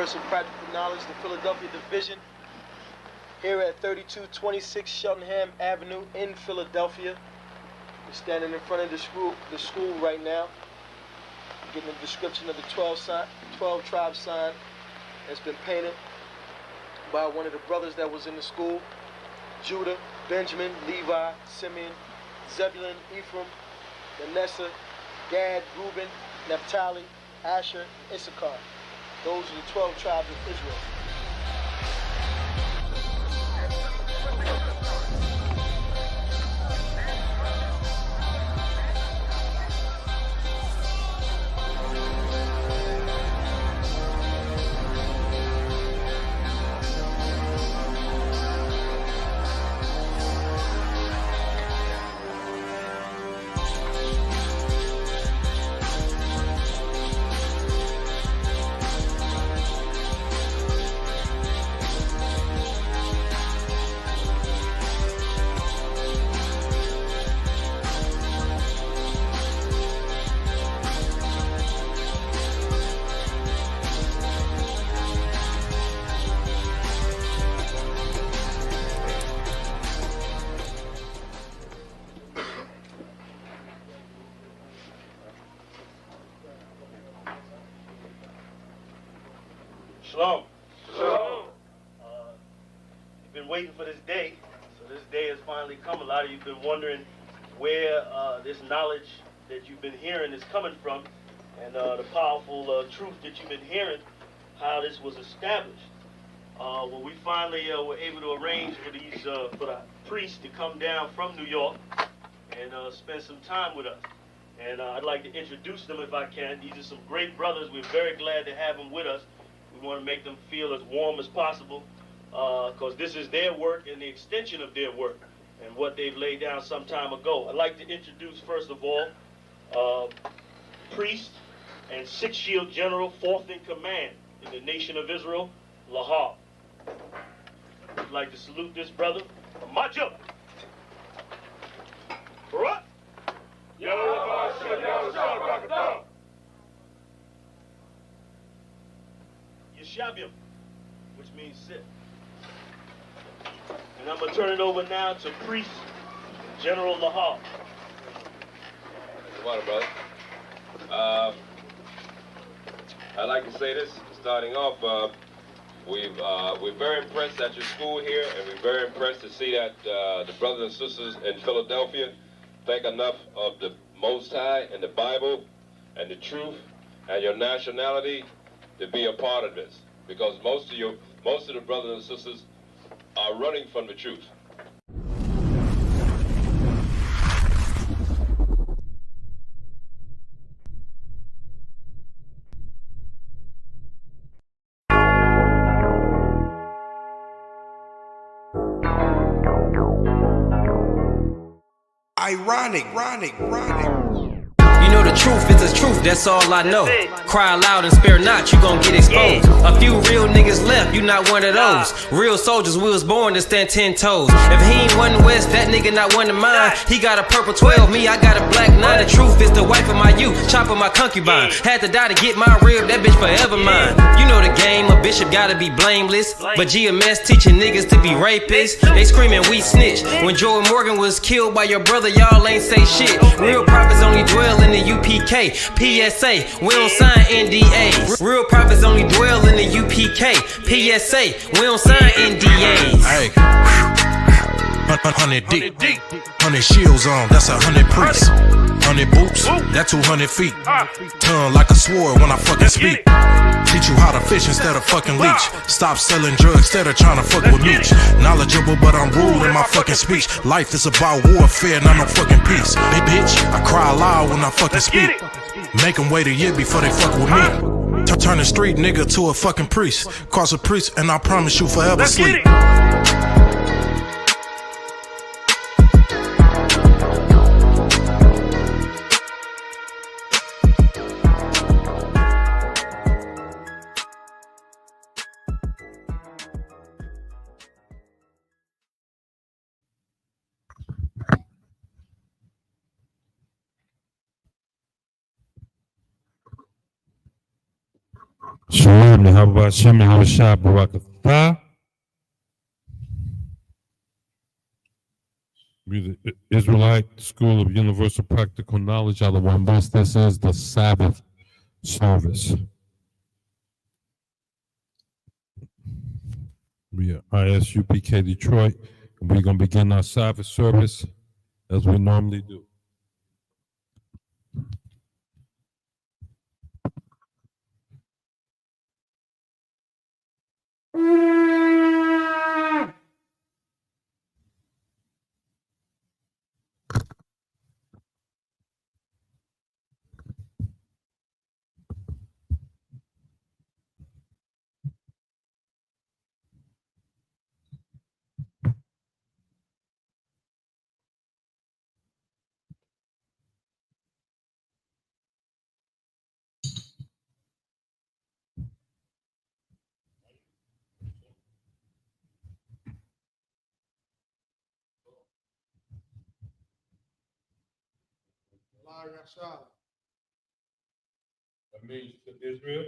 Universal Practical Knowledge, the Philadelphia Division, here at 3226 Cheltenham Avenue in Philadelphia. We're standing in front of the school right now, getting a description of the 12 tribe sign that's been painted by one of the brothers that was in the school: Judah, Benjamin, Levi, Simeon, Zebulun, Ephraim, Manasseh, Gad, Reuben, Naphtali, Asher, Isupk. Those are the 12 tribes of Israel. Shalom. Shalom. You've been waiting for this day, so this day has finally come. A lot of you have been wondering where this knowledge that you've been hearing is coming from, and the powerful truth that you've been hearing, how this was established. Well, we finally were able to arrange for the priests to come down from New York and spend some time with us. And I'd like to introduce them if I can. These are some great brothers. We're very glad to have them with us. We want to make them feel as warm as possible, because this is their work and the extension of their work and what they've laid down some time ago. I'd like to introduce, first of all, priest and six-shield general, fourth in command in the nation of Israel, Lahab. I'd like to salute this brother, Majah. Barak. Yeshabim, which means sit. And I'm going to turn it over now to priest General Lahab. Water, brother. I'd like to say this, starting off, we're very impressed at your school here, and we're very impressed to see that the brothers and sisters in Philadelphia think enough of the Most High and the Bible and the truth and your nationality to be a part of this, because most of the brothers and sisters are running from the truth. Ironic. You know the truth is the truth, that's all I know. Cry loud and spare not, you gon' get exposed. A few real niggas left, you not one of those. Real soldiers, we was born to stand 10 toes. If he ain't one West, that nigga not one of mine. He got a purple 12, me, I got a black 9. The truth is the wife of my youth, chopper my concubine. Had to die to get my rib, that bitch forever mine. You know the game, a bishop gotta be blameless. But GMS teaching niggas to be rapists. They screaming we snitch. When Joel Morgan was killed by your brother, y'all ain't say shit. Real prophets only dwell in the UPK. PSA, we don't sign NDAs. Real prophets only dwell in the UPK. PSA, we don't sign NDAs. Hey, 100 deep, 100 shields on, that's 100 priests. 100 boots, that's 200 feet. Tongue like a sword when I fucking speak. Teach you how to fish instead of fucking leech. Stop selling drugs instead of trying to fuck with me. Knowledgeable, but I'm rude in my fucking speech. Life is about warfare, not no fucking peace. Hey bitch, I cry loud when I fucking speak. Make them wait a year before they fuck with me. Turn a street nigga to a fucking priest. Cross a priest and I promise you forever sleep. Sure. Shem, Yahweh Shem, Yahweh Shah, Barakatah. We the Israelite School of Universal Practical Knowledge out of Wambus. This is the Sabbath service. We are ISUPK Detroit, and we're going to begin our Sabbath service as we normally do. That means to Israel.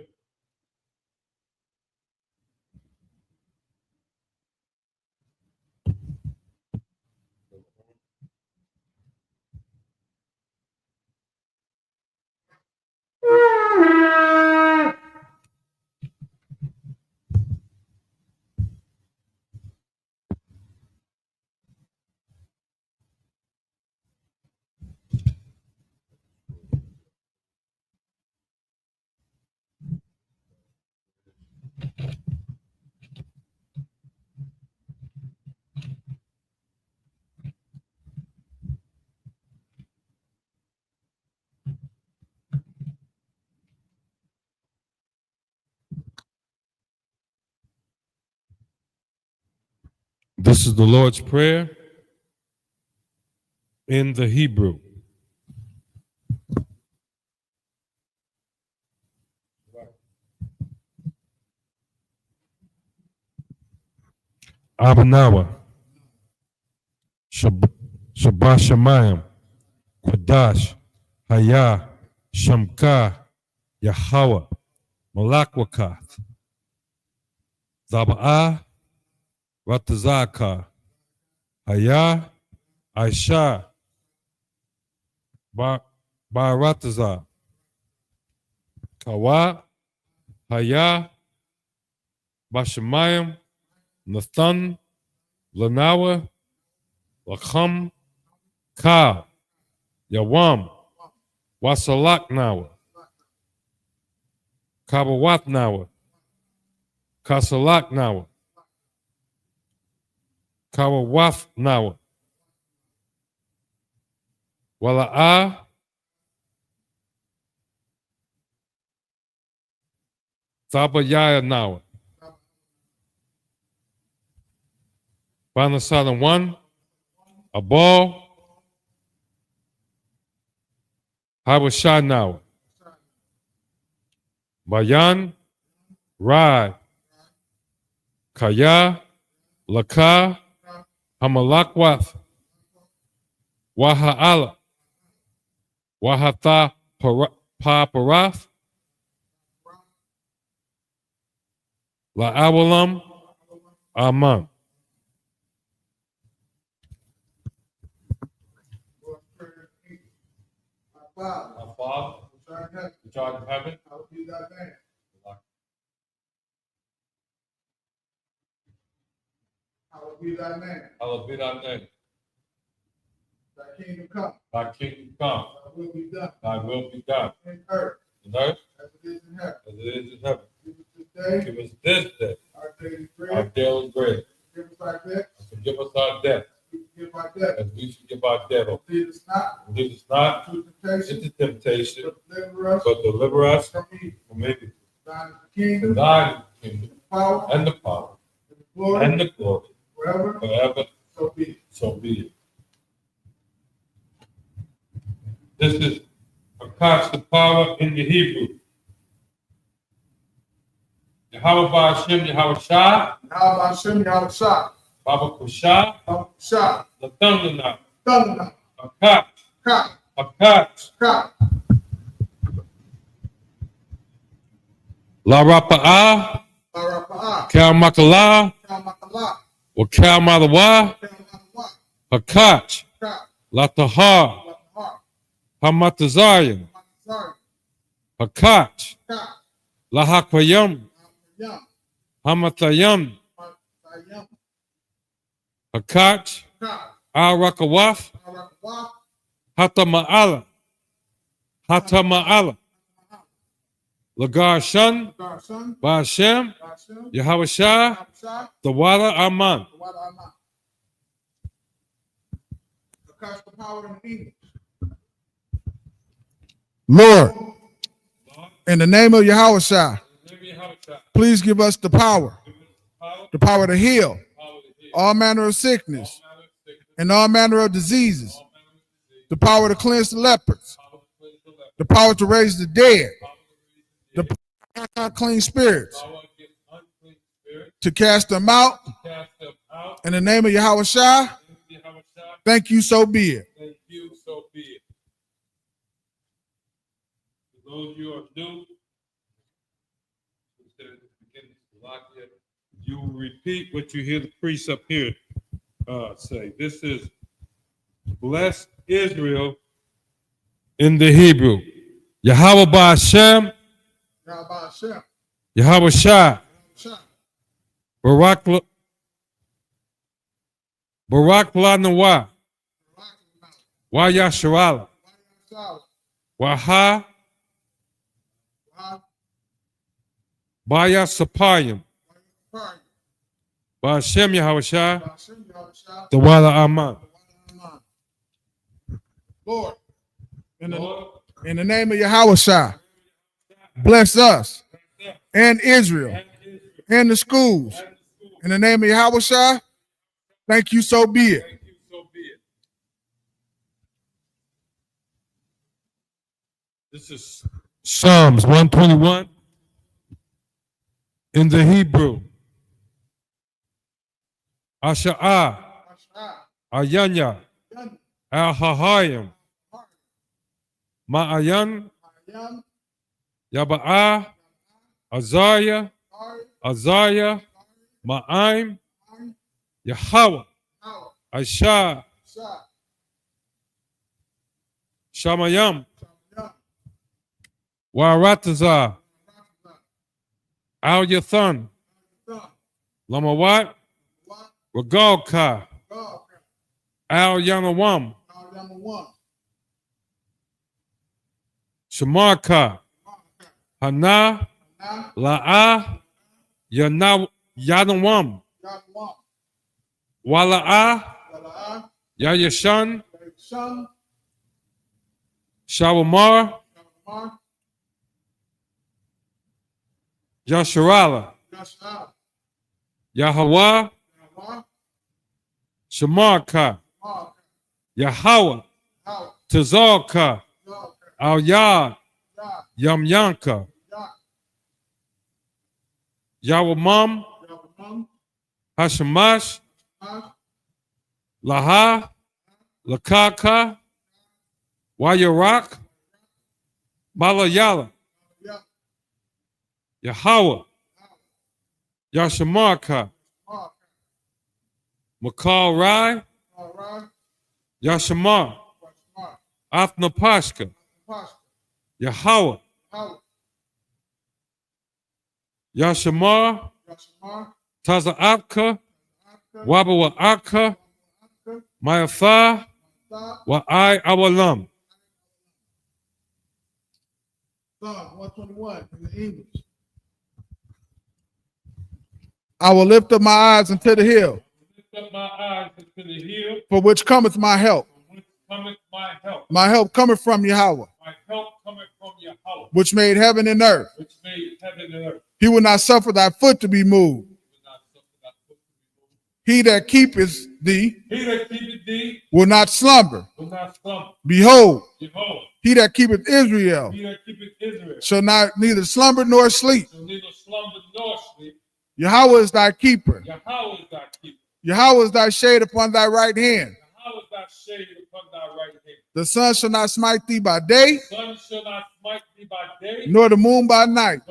This is the Lord's Prayer in the Hebrew. Abanawa, Shabbat Shemayim, Quadash, Haya, Shamka, Yahweh, Malakwakath, Zaba'ah, Ratazaka, Haya, Aisha, Baratazah, Kawa, Haya, Bashamayim, Nathan, Lanawa, Lacham, Ka, Yawam, Wasalak Nawa, Kabawat Nawa, Kasalak Nawa, Kawawaf Nawa, Wala'a, Zabayaya Nawa. Banasada 1, a ball, Habasha Nawa. Bayan, Rai, Kaya, Laka, Hamalakwath, Waha'ala, Wahata Paparath, La'awalam, Aman. Our Father, which art in heaven, hallowed be thy name. Hallowed be thy name. Hallowed be thy name. Thy kingdom come. Thy kingdom come. Thy will be done. Thy will be done. In earth. In earth. As it is in heaven. As it is in heaven. Give us this day. Our daily bread. Our daily bread. Forgive us our debts. Forgive us our debts. As we forgive our debtors. Lead us not into temptation, but deliver us from evil. Thine is the kingdom, the power, and the glory, forever. So be it. This is a constant power in the Hebrew. Yahweh Ba'ashem, Yahweh Shah. Yahweh Ba'ashem, Yahweh Shah. Baba Kusha. Baba Kusha. The Thunderna. Thunderna. Akat. Kat. Akat. Kat. La Rapa'a, Kal Makala, Wakal Madawa, Hakach, La Tahar, Hamatazarian, Hakach, La Hakwayam, Hamatayam, Hakach, Al Rakawaf, Hata Ma'ala, Hata Ma'ala, Lagar Shun, Ba'ashem, Yahweh Shah, Tawala Aman. Lord, in the name of Yahweh Shah, please give us the power to heal all manner of sickness and all manner of diseases, the power to cleanse the lepers, the power to raise the dead, the power to unclean spirits, to cast them out. In the name of Yahweh Shah, thank you, so be it. Thank you, so be it. For those of you who are new, you will repeat what you hear the priest up here say. This is bless Israel in the Hebrew. Yahweh Ba'ashem, Yahweh Shah, Barak Lanawa, Wa Yasharala, Waha, Baya Sapayim, Ba'ashem Yahweh Shah, the Wala Aman. Lord, in the name of Yahweh Shah, bless us and Israel and the schools. In the name of Yahweh Shah, thank you, so be it. This is Psalms 121 in the Hebrew. Asha'ah, Ayanya, Al-Hahayim, Ma'ayan, Yaba'ah, Azariah, Ma'aim, Yahweh, Aisha, Shamayam, Waratazah, Al Yathan, Lamawat, Ragalka, Al Yanawam, Shamarka, Hana, La'ah, Yanawam, Wala'ah, Yayashan, Shawamar, Yasharala, Yahweh, Shamarka, Yahweh, Tazarka, Al Yad, Yamyanka, Yawamam, Hashamash, Laha, Lakaka, Wayarak, Malayala, Yahweh, Yashamarka, Makal Rai, Yashamar, Afnapashka, Yahweh, Yashamar, Taza'apka, Wabawa'aka, Mayafa, Wa'ai Awalam. Psalm 121 in the English. I will lift up my eyes unto the hill, for which cometh my help. My help cometh from Yahweh, which made heaven and earth. He will not suffer thy foot to be moved. He that keepeth thee will not slumber. Behold, he that keepeth Israel shall not neither slumber nor sleep. Yahweh is thy keeper. Yahweh is thy shade upon thy right hand. The sun shall not smite thee by day, nor the moon by night.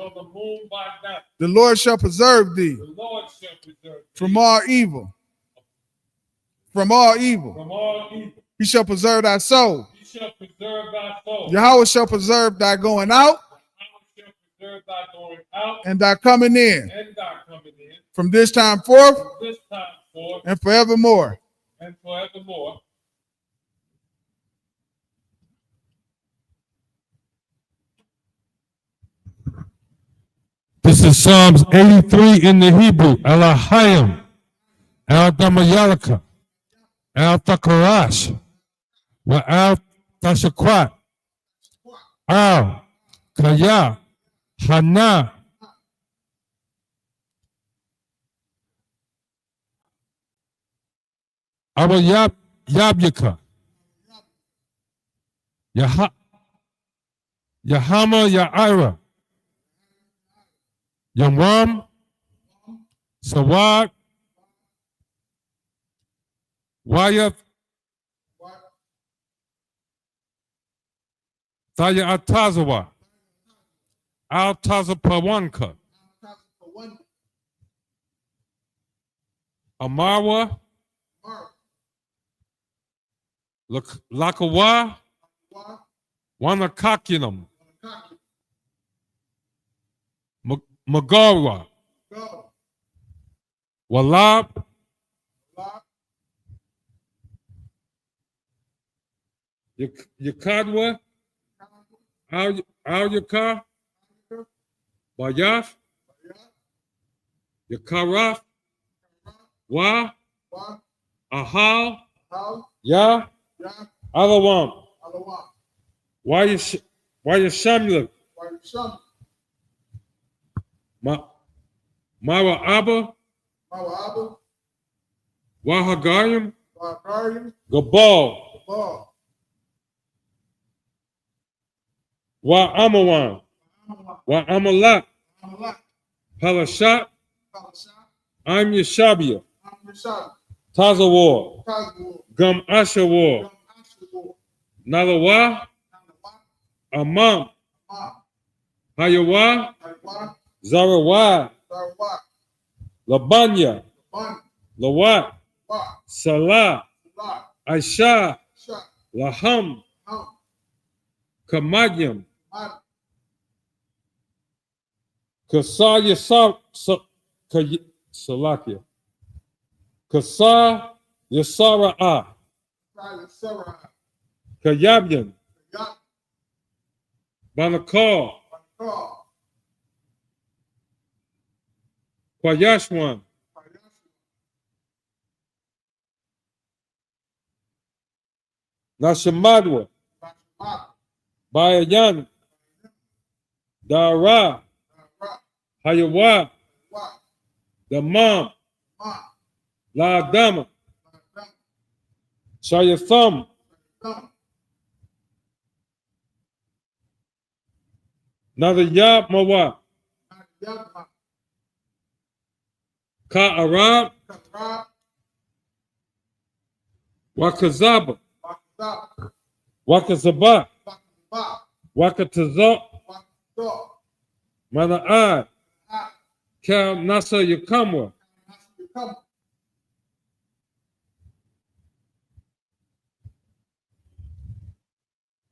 whom by night the Lord shall preserve thee the Lord shall preserve thee from all evil. From all evil. from all evil. He shall preserve thy soul. He shall preserve thy soul. Yahweh shall preserve thy going out Yahweh shall preserve thy going out and thy coming in and thy coming in from this time forth from this time forth and forevermore. and forevermore. This is Psalms 83 in the Hebrew. Elahayim, El Damayalaka, El Takarash, Wa El Tashakwat, Al Kaya, Hana, Abba Yabyaka, Yahama Ya'ira, Yamram, Sawad, Wayath, Thaya Atazawa, Al Tazapawanka, Amarwa, Lakawa, Wanakakinum, Magarwa, Walab, Yakadwa, Al Yakar, Bayaf, Yakaraf, Wa, Ahal, Ya, Alawam, Why you Shamlik, Mara Abba, Wahagayim, Gabal, Wa Amawan, Wa Amalak, Palashat, I'm Yeshabia, Tazawar, Gum Ashawar, Nalawa, Amam, Hayawa, Zarawa, Labanya, Lawat, Salah, Aisha, Laham, Kamadyam, Kasaya Salakia, Kasa Yasara, Kayabyan, Banakar, Kwayashwan, Nashamadwa, Bayayan, Dara, Hayawa, Damam, La Dama, Shayatham, Nadayab Mawa, Ka Arab, Wakazaba, Wakazaba, Wakataza, Mana'ad, Kal Nasa Yakamwa,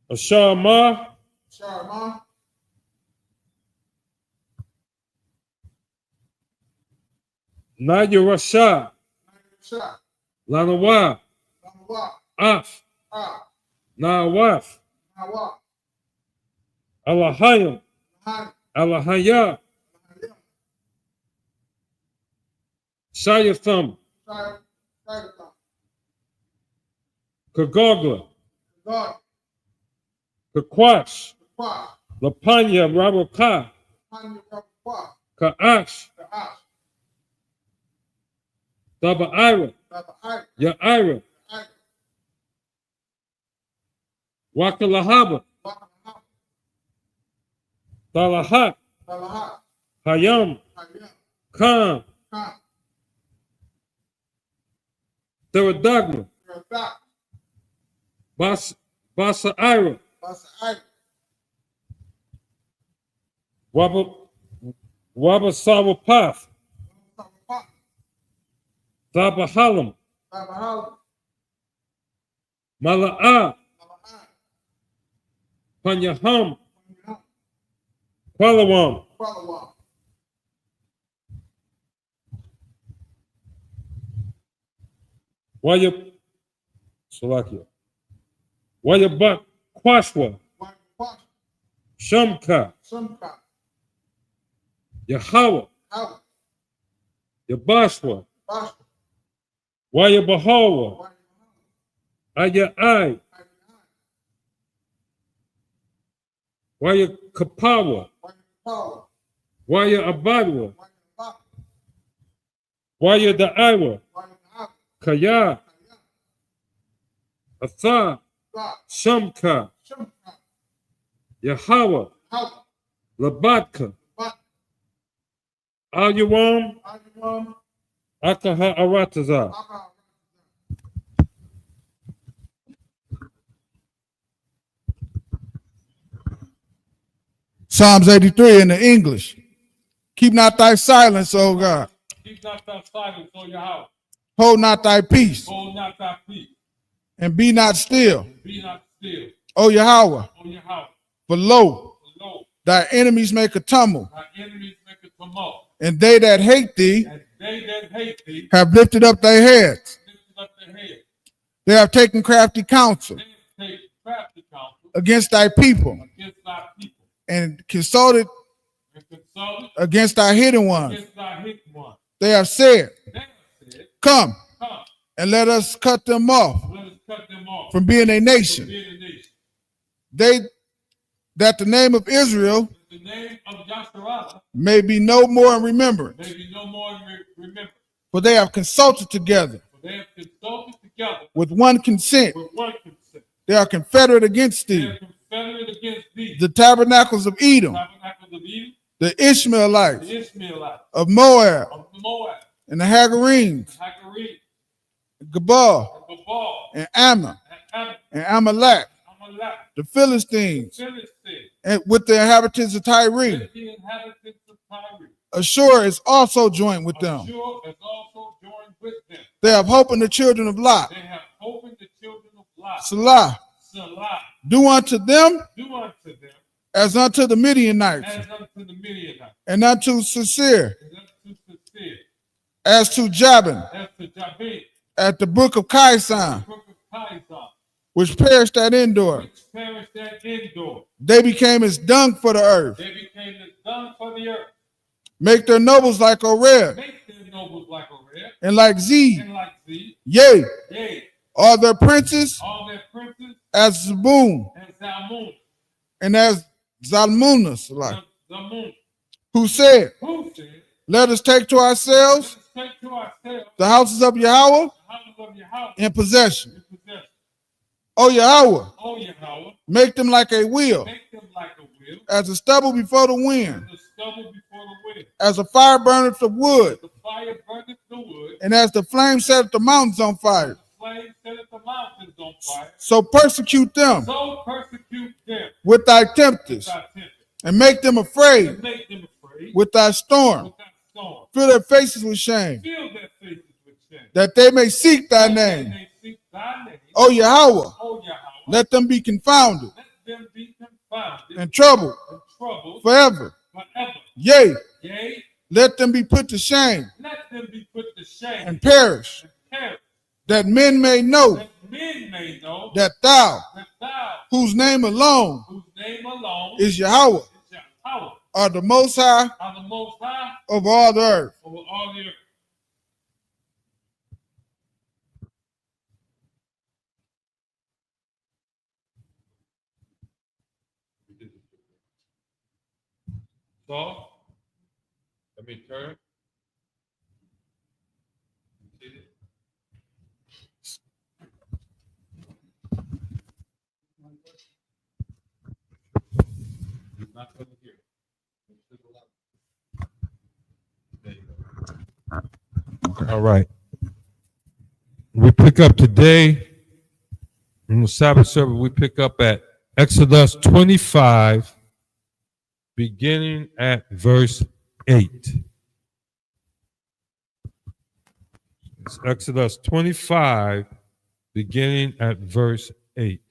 Ashama, Nayurasha, Lanawa, Af, Nawaf, Alahayim, Alahaya, Shayatham, Kagogla, Kakwash, Lapanya Rabaka, Kaash, Daba Ira, Yaira, Wakalahaba, Talahat, Hayam, Khan, Teradagma, Basa Ira, Wabasawapath. Sabahalam. Mala'a. Panyaham. Qualawam. Waya Salakia. Wayabak Kwashwa. Shumka. Yahweh. Yabashwa. Wayabahawa. Ayai. Wayakapawa. Wayabadwa. Wayadaiwa. Kaya. Atha. Shumka. Yahweh. Labatka. Ayawam. Akaha Arataza. Psalms 83 in the English. Keep not thy silence, O God. Keep not thy silence, O Yahweh. Hold not thy peace. Hold not thy peace. And be not still. Be not still. O Yahweh. O Yahweh. For lo, Thy enemies make a tumult. Thy enemies make a tumult. And they that hate thee, And they that hate thee have lifted up their heads. lifted up their head. They have taken crafty counsel They take crafty counsel against thy people, against thy people. and consulted And consulted against thy hidden ones. against thy hidden one. They have said, They have said, come, come, and let us cut them off let us cut them off from being a from nation. being a nation. They that the name of Israel The name of Yasharallah may be no more in remembrance. may be no more remembered. For they have consulted together For they have consulted together with one consent. with one consent. They are confederate against They thee. are confederate against thee. The tabernacles of Edom, Tabernacles of Edom, the Ishmaelites the Ishmaelites of Moab, of Moab, and the Hagarenes, Hagarenes, Gabal, and Babal, and Ammon, and and Amalek, Amalek, the Philistines, Philistine, and with the inhabitants of Tyre. with the inhabitants of Tyre. Ashur is also joined with them. Ashur is also joined with them. They have hope in the children of Lot. They have opened the children of Lot. Salah, Salah, do unto them do unto them as unto the Midianites, as unto the Midianites, and unto Sisir, as unto Sisir, as to Jabin, as to Jabin, at the brook of Kaisan, brook of Kaisar, which perished at Endor. which perished at Endor. They became as dung for the earth. They became as dung for the earth. Make their nobles like Oreb, Make their nobles like a red, and like Zeb. and like thee. Yea, Yea, all their princes all their princes as Zebun, and Zalmun, and as Zalmunus, Zalmun, who said, who said, let us take to ourselves let's take to ourselves the houses of Yahweh the houses of Yahweh in possession. in possession. O Yahweh, O Yahweh, make them like a wheel, make them like a wheel, as a stubble before the wind, and the stubble before the wind. as a fire burneth the wood, The fire burneth the wood, and as the flame setteth the mountains on fire. the flame setteth the mountains on fire. So persecute them So persecute them with thy tempters, with thy temper, and make them afraid and make them afraid with thy storm. with thy storm. Fill their faces with shame, Fill their faces with shame. that they may seek thy That they name. may seek thy name. O Yahweh, O Yahweh, let them be confounded let them be confounded and troubled and troubled forever. forever. Yea, Yea, let them be put to shame let them be put to shame and perish, and perish, that men may know that men may know that thou, that thou, whose name alone whose name alone is Yahweh, is Yahweh, are the most high are the most high of all the earth. over all the earth. So, let me turn. Not going to hear. There you go. All right. We pick up today in the Sabbath service. We pick up at Exodus 25, beginning at verse 8. It's Exodus 25, beginning at verse 8.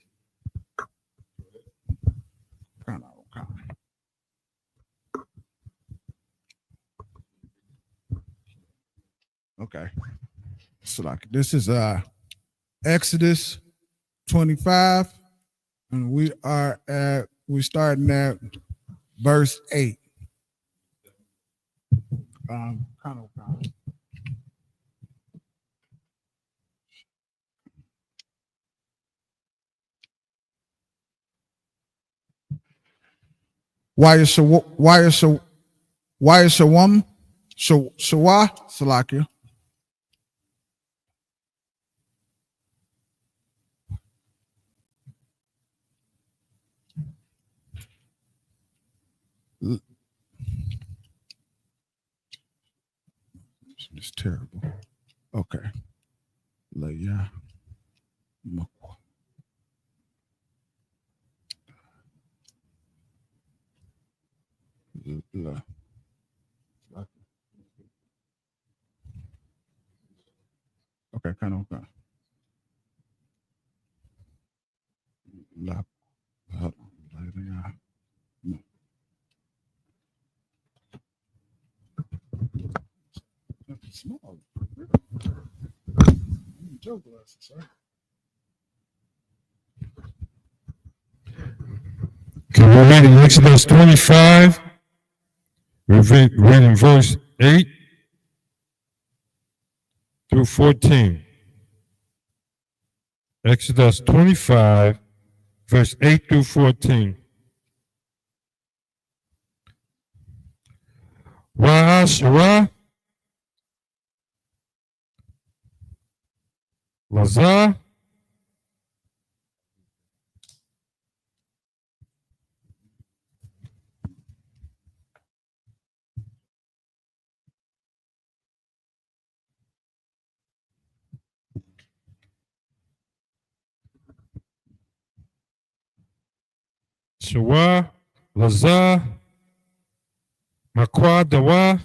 Okay. So like this is Exodus 25, and we're starting at verse 8. Kind of. Why is Shawam? Shawa Salakia. It's terrible. Okay. Yeah. Okay, kind of. Small. Joe glasses, right? Okay, we're reading Exodus 25. We're reading verse 8 through 14. Exodus 25, verse 8 through 14. Wa'ashara Lazar Shawa Lazar Makwa Dawa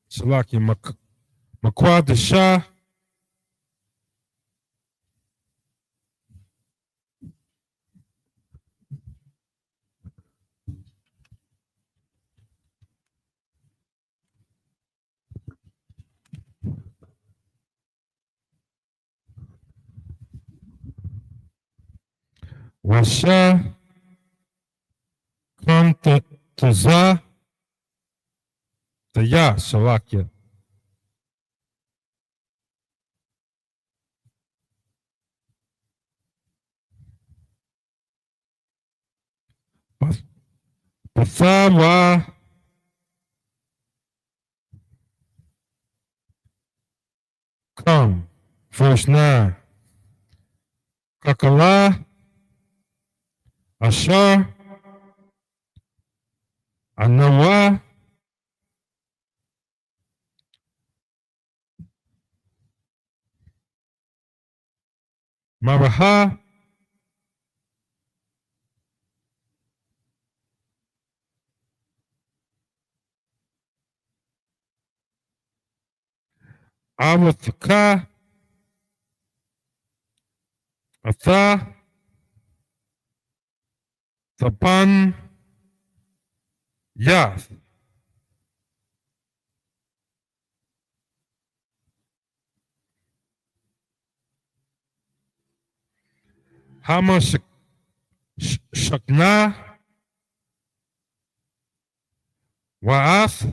Salaki Makwa Dasha Washa Kam Taza Daya Salakia Pathawa Kam. Verse 9. Kakala Ashar Anawa Maraha Avathaka Atha Tapan Yath Hama Shakna Wa'ath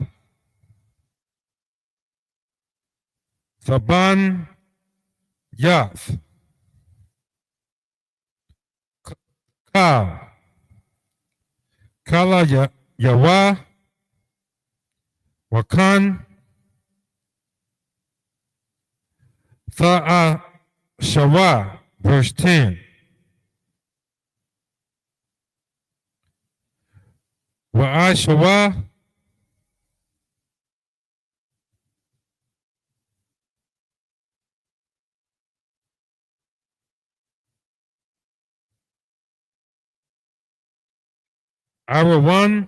Taban Yath Ka Kala Yawa Wakan Tha'a Shawa. Verse 10. Wa'a Shawa Arawan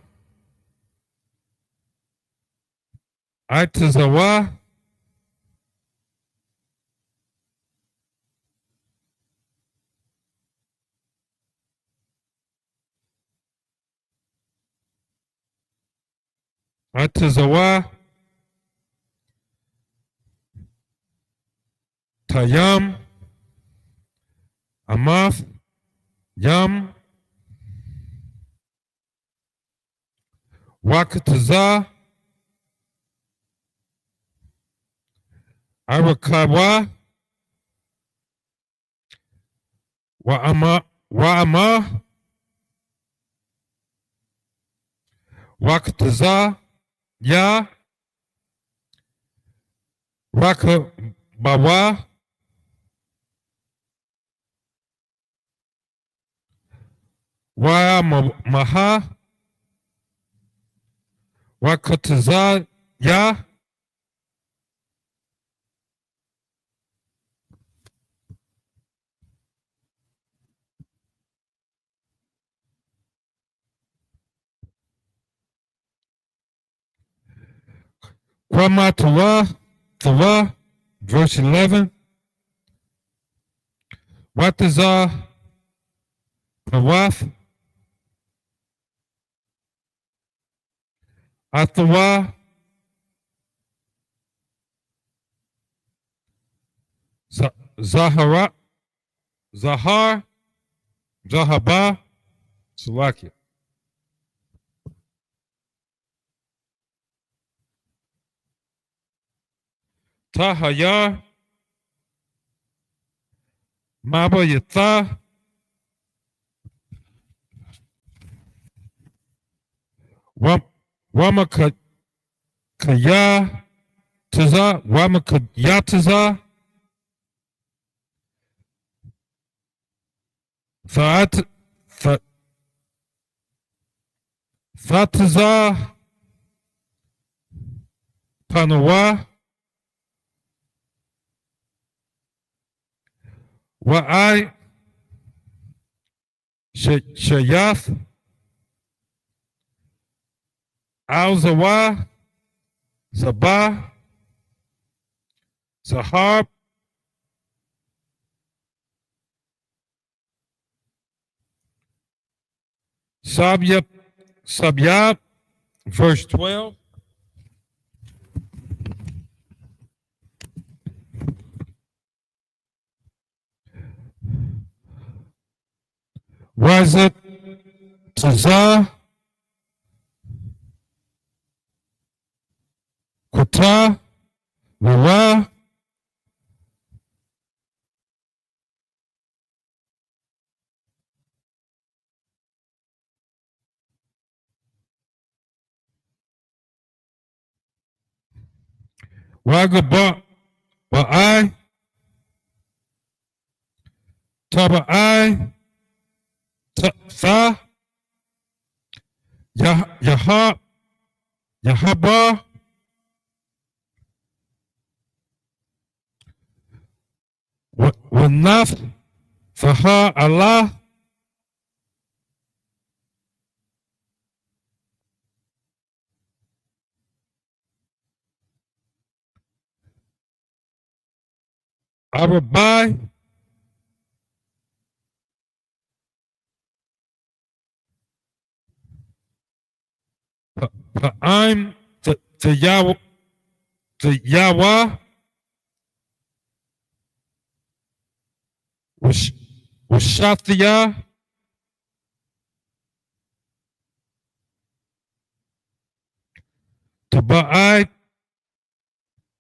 Itazawa. Itazawa. Tayam. Amath. Yam. Wakataza. Arakawa. Wa'ama. Wa'ama. Wakataza. Ya. Rakabawa. Wa'amaha. Wakataza. Ya. Kwama Tawa, verse 11. Wataza Pawath. Athawa. Zahara. Zahar. Zahaba. Salakia. Tahayar. Maba Yatha. Wamakaya Taza. Wamakayataza. Thataza. Panawa. Wa'ai. Shayath. Al-Zawa. Sabah. Sahab. Sabyab. Verse 12. Razat Taza. Kota. Wara. Wagaba Ba'ai. Taba'ai. Tha. Yahaba. Wanath. Faha Allah. Arabai. Pa'im. Yawa. Washathia. Taba'ai.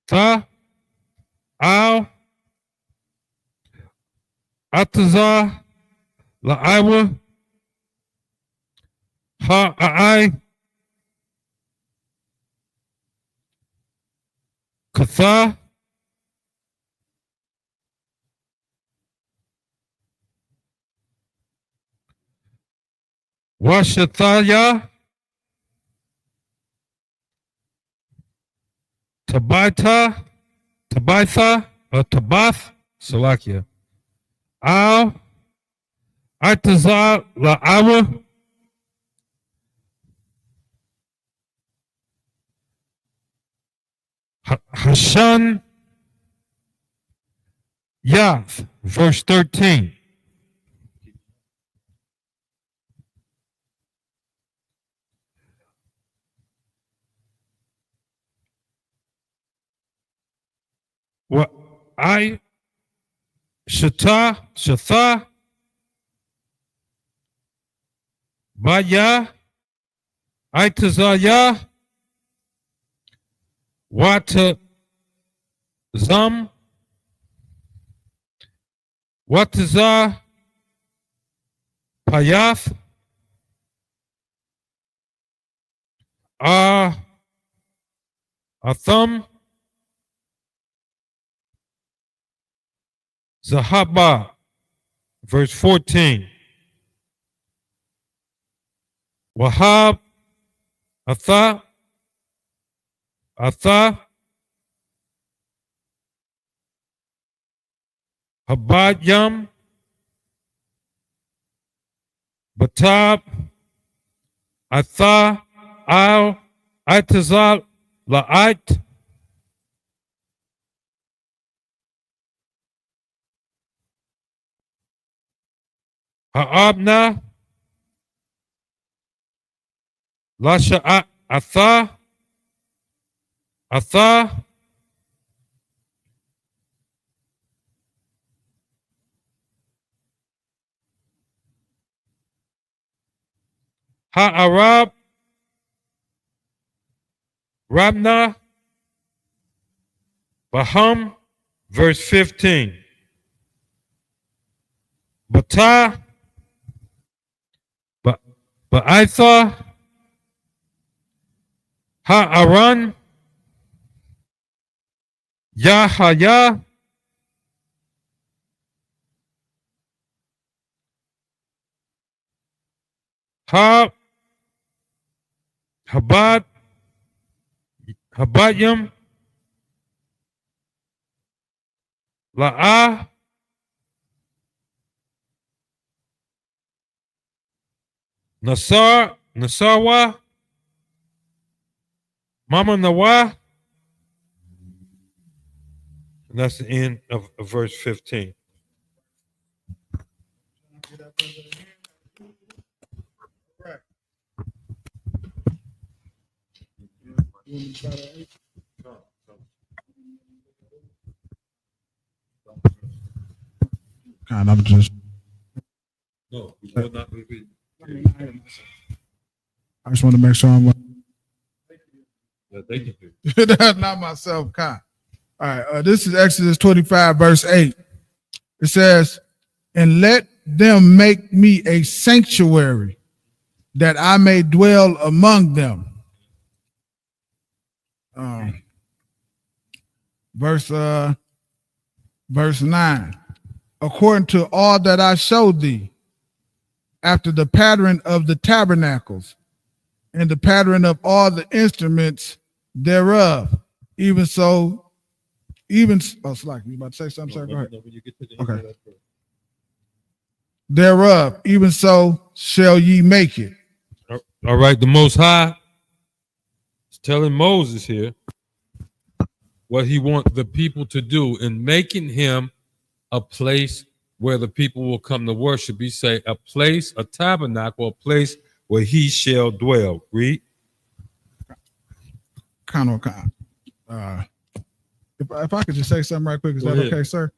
Ta. Al. Ataza. La'aiwa. Ha'ai. Katha. Washathaya. Tabaitha. Tabath. Salakia. Al. Ataza. La'aiwa. Hashan Yath, verse 13. What I Shatha Baya Itazaya Wata Zam Wataza Payath Atham Zahaba, verse 14. Wahab Atha Habadyam Batab Atha Al Itazal La'it Ha'abna Lasha Atha Ha'arab Rabna Baham, verse 15. Bata Ba'itha Ha'aran Yahaya Habadyam La'ah Nasarwa Mama Nawa. And that's the end of verse 15. God, I'm just. No, we will not repeat. I just want to make sure I'm. Yeah, they can do. That's not myself, Con. All right, this is Exodus 25, verse 8. It says, "And let them make me a sanctuary, that I may dwell among them." Verse 9. "According to all that I showed thee, after the pattern of the tabernacles, and the pattern of all the instruments thereof, even so, Slack, you about to say something, sir? Go ahead. Okay. Thereof, even so shall ye make it." All right, the Most High is telling Moses here what he wants the people to do in making him a place where the people will come to worship. He say a place, a tabernacle, a place where he shall dwell. Read. If I could just say something right quick, is that okay, sir?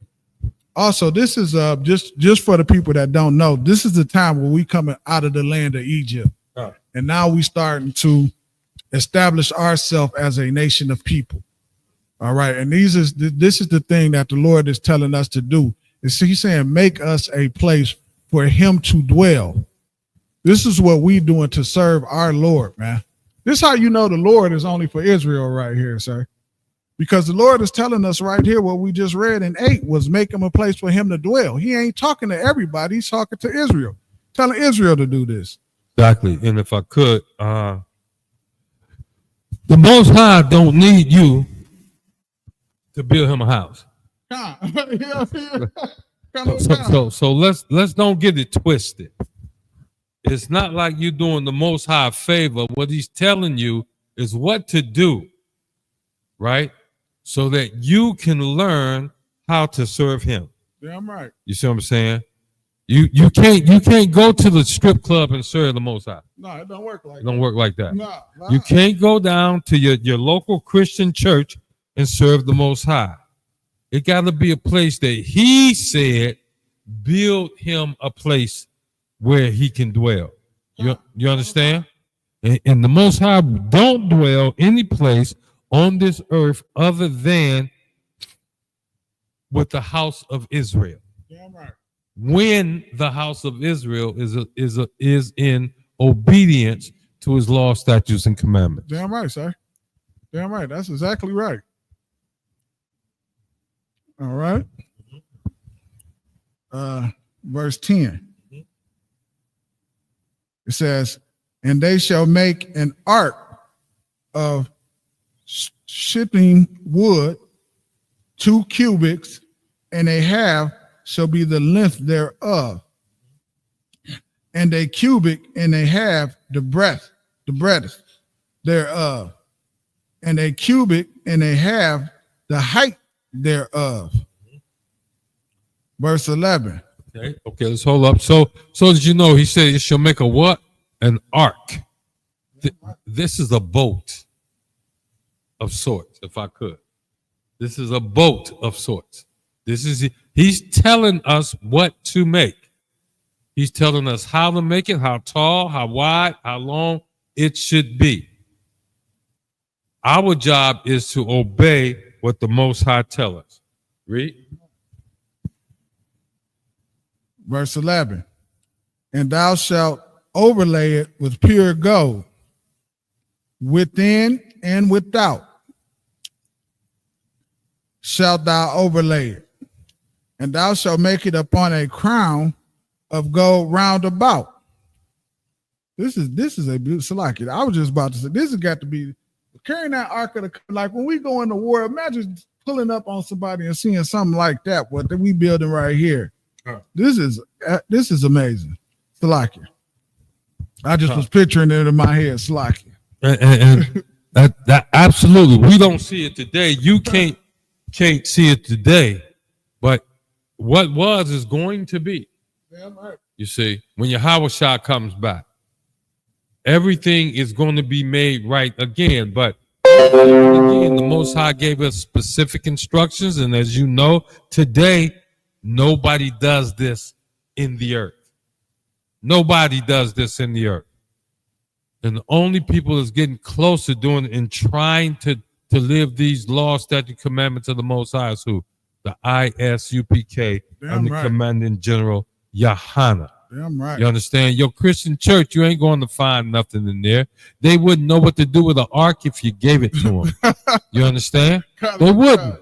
Also, this is just for the people that don't know, this is the time where we coming out of the land of Egypt. And now we starting to establish ourselves as a nation of people. All right. And this is the thing that the Lord is telling us to do. He's saying, make us a place for him to dwell. This is what we doing to serve our Lord, man. This is how you know the Lord is only for Israel right here, sir. Because the Lord is telling us right here what we just read in 8 was make him a place for him to dwell. He ain't talking to everybody. He's talking to Israel, telling Israel to do this. Exactly. And if I could, the Most High don't need you to build him a house. So let's don't get it twisted. It's not like you're doing the Most High a favor. What he's telling you is what to do, right? so that you can learn how to serve him. Damn right. You see what I'm saying? You can't go to the strip club and serve the Most High. No, it don't work like that. It don't work like that. No. You can't go down to your local Christian church and serve the Most High. It got to be a place that he said, build him a place where he can dwell. You understand? And the Most High don't dwell any place on this earth other than with the house of Israel. Damn right. When the house of Israel is in obedience to his law, statutes, and commandments. Damn right, sir. Damn right. That's exactly right. All right. Verse 10. It says, and they shall make an ark of shipping wood, 2 cubits, and a half shall be the length thereof, and a cubit and a half the breadth thereof, and a cubit and a half the height thereof. Verse 11. Okay, let's hold up. So did you know he said it shall make a what? An ark. This is a boat of sorts, if I could. This is a boat of sorts. He's telling us what to make. He's telling us how to make it, how tall, how wide, how long it should be. Our job is to obey what the Most High tells us. Read. Verse 11. And thou shalt overlay it with pure gold, within and without shalt thou overlay it. And thou shalt make it upon a crown of gold round about. This is a beautiful, like it. I was just about to say, this has got to be carrying that ark of the, like when we go in the war, imagine pulling up on somebody and seeing something like that, what we building right here. This is amazing. Salakia. I just was picturing it in my head, Salakia. And that absolutely, we don't see it today. You can't see it today, but what was is going to be. Damn right. You see, when Yahawashi comes back, everything is going to be made right again. But again, the Most High gave us specific instructions, and as you know, today nobody does this in the earth. Nobody does this in the earth. And the only people that's getting close to doing it and trying to live these laws, statute, commandments of the Most High is who? The Isupk and the Commanding General Yahanna. Damn right. You understand? Your Christian church, you ain't going to find nothing in there. They wouldn't know what to do with the ark if you gave it to them. You understand? They wouldn't.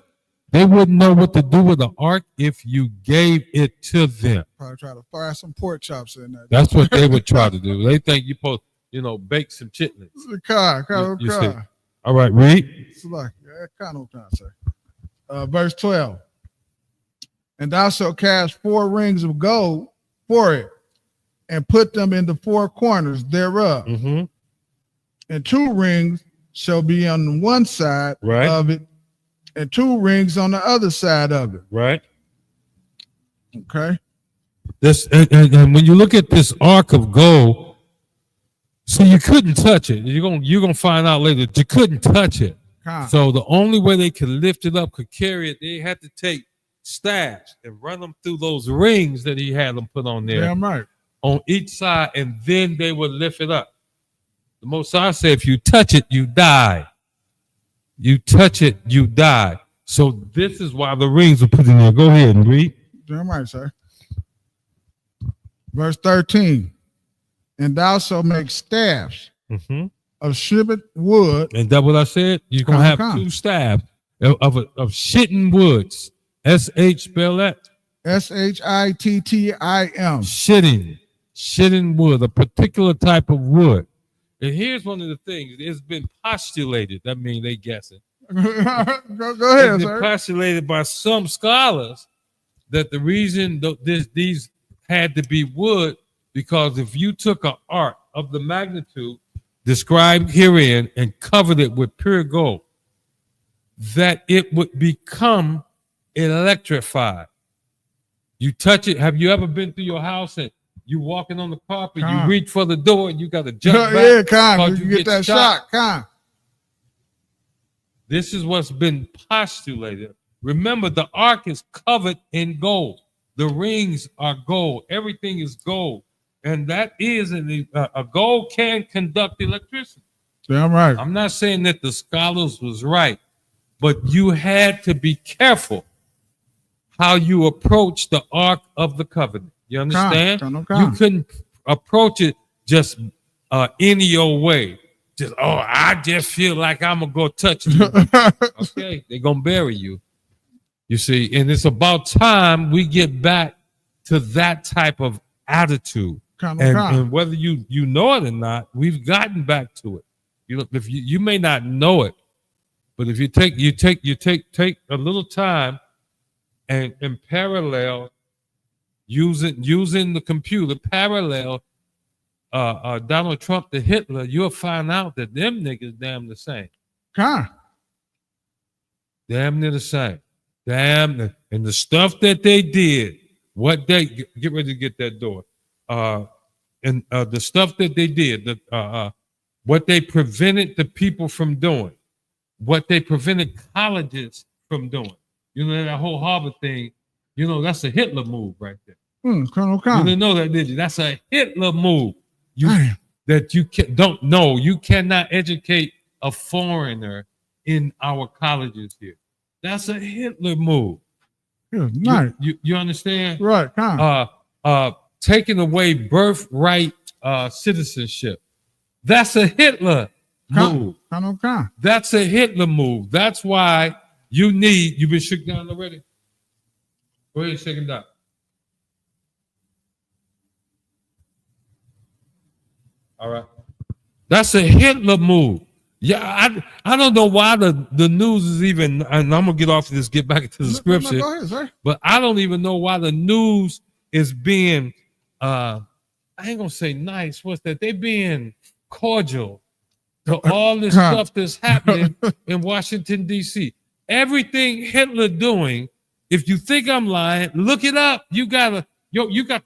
They wouldn't know what to do with the ark if you gave it to them. Probably try to fry some pork chops in there. That's what they would try to do. They think you're supposed, bake some chitlins. You see. All right, read. Verse 12. And thou shalt cast 4 rings of gold for it, and put them in the 4 corners thereof. Mm-hmm. And 2 rings shall be on one side of it, and 2 rings on the other side of it. Right. Okay. This and when you look at this ark of gold, so you couldn't touch it. You're gonna find out later that you couldn't touch it. So the only way they could lift it up, could carry it, they had to take staffs and run them through those rings that he had them put on there. Damn right. On each side, and then they would lift it up. The Most High said, if you touch it, you die. You touch it, you die. So this is why the rings are put in there. Go ahead and read. Damn right, sir. Verse 13. And thou shalt make staffs of shivered wood. And that what I said? You're going to have 2 staffs of shitting woods. S-H spell that? S-H-I-T-T-I-M. Shitting wood, a particular type of wood. And here's one of the things. It's been postulated. That means they guessing. Go ahead, it's been postulated by some scholars that the reason these had to be wood, because if you took an ark of the magnitude described herein and covered it with pure gold, that it would become electrified. You touch it. Have you ever been through your house and you walking on the carpet, you reach for the door and you got to jump back? Yeah, you get that shock. This is what's been postulated. Remember, the ark is covered in gold. The rings are gold. Everything is gold. And that is a gold can conduct electricity. Damn right. I'm not saying that the scholars was right, but you had to be careful how you approach the Ark of the Covenant. You understand? You couldn't approach it just any old way. Just, I just feel like I'm going to go touch you. Okay, they're going to bury you. You see, and it's about time we get back to that type of attitude. And whether you know it or not, we've gotten back to it. If you may not know it, but if you take a little time and parallel using the computer, parallel Donald Trump to Hitler, you'll find out that them niggas damn the same. Damn near the same. Damn, and the stuff that they did, what they get ready to get that door, and the stuff that they did, what they prevented the people from doing, what they prevented colleges from doing. You know, that whole Harvard thing, you know, that's a Hitler move right there. You didn't know that, did you? That's a Hitler move. That you don't know. You cannot educate a foreigner in our colleges here. That's a Hitler move. You understand? Right. Taking away birthright citizenship. That's a Hitler move. That's a Hitler move. That's why you've been shook down already. Go ahead and shake him down. All right. That's a Hitler move. Yeah, I don't know why the news is even, and I'm gonna get off of this, get back into the scripture. Go ahead, sir. But I don't even know why the news is being I ain't gonna say nice. What's that? They being cordial to all this stuff that's happening in Washington, D.C. Everything Hitler doing, if you think I'm lying, look it up. You got the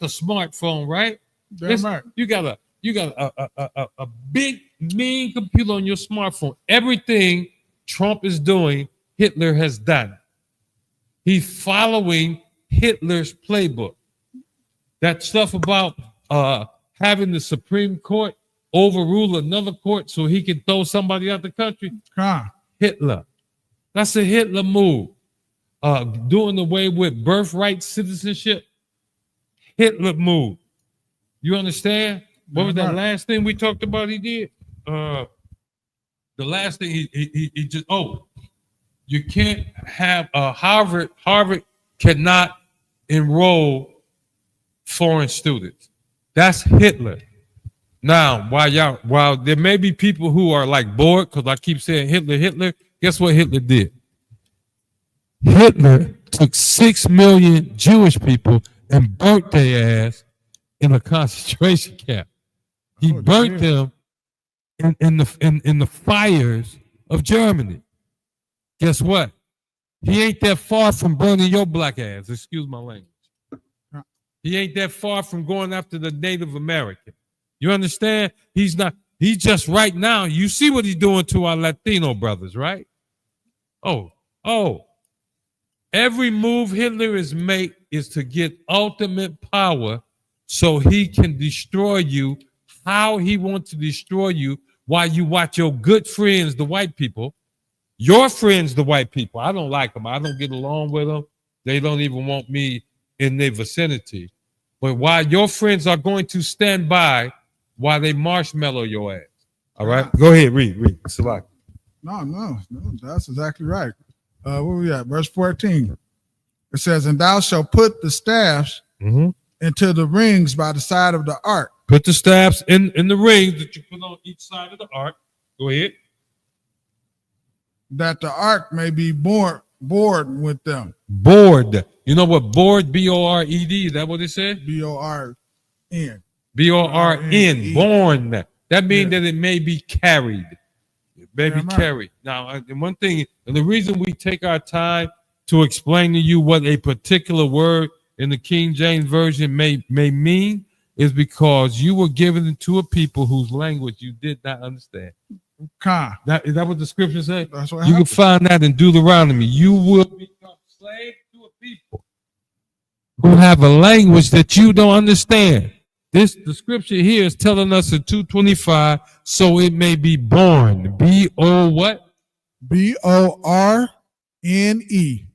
smartphone, right? Right. You got a big mean computer on your smartphone. Everything Trump is doing, Hitler has done. He's following Hitler's playbook. That stuff about having the Supreme Court overrule another court so he can throw somebody out the country. Hitler. That's a Hitler move. Doing away with birthright citizenship. Hitler move. You understand? What was that last thing we talked about he did? The last thing he just, you can't have Harvard cannot enroll foreign students. That's Hitler. Now, while there may be people who are like bored, because I keep saying Hitler, guess what Hitler did? Hitler took 6 million Jewish people and burnt their ass in a concentration camp. He burnt them in the fires of Germany. Guess what? He ain't that far from burning your black ass. Excuse my language. He ain't that far from going after the Native American. You understand? He's just right now. You see what he's doing to our Latino brothers, right? Every move Hitler is make is to get ultimate power so he can destroy you how he wants to destroy you while you watch your good friends, the white people, your friends, the white people. I don't like them. I don't get along with them. They don't even want me in their vicinity. But while your friends are going to stand by while they marshmallow your ass. All right? Go ahead, read. Select. No, that's exactly right. Where we at? Verse 14. It says, and thou shalt put the staffs into the rings by the side of the ark. Put the staffs in the rings that you put on each side of the ark. Go ahead. That the ark may be bored with them. Bored. You know what bored, B-O-R-E-D, is that what it said? B-O-R-N. B-O-R-N, born. That means that it may be carried. Baby carry. Now, and one thing, and the reason we take our time to explain to you what a particular word in the King James Version may mean is because you were given it to a people whose language you did not understand. Is that what the scripture says? That's what you can find that in Deuteronomy. You will become slave to a people who have a language that you don't understand. The scripture here is telling us in 2:25, so it may be born. B-O what? B-O-R-N-E.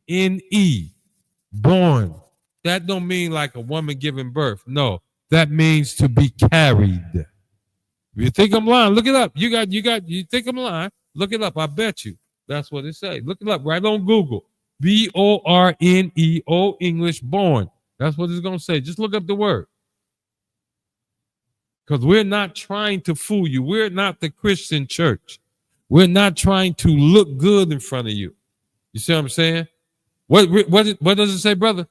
N-E. Born. That don't mean like a woman giving birth. No, that means to be carried. If you think I'm lying, look it up. You think I'm lying, look it up. I bet you. That's what it says. Look it up right on Google. B-O-R-N-E-O English born. That's what it's going to say. Just look up the word. Because we're not trying to fool you. We're not the Christian church. We're not trying to look good in front of you. You see what I'm saying? What does it say, brother?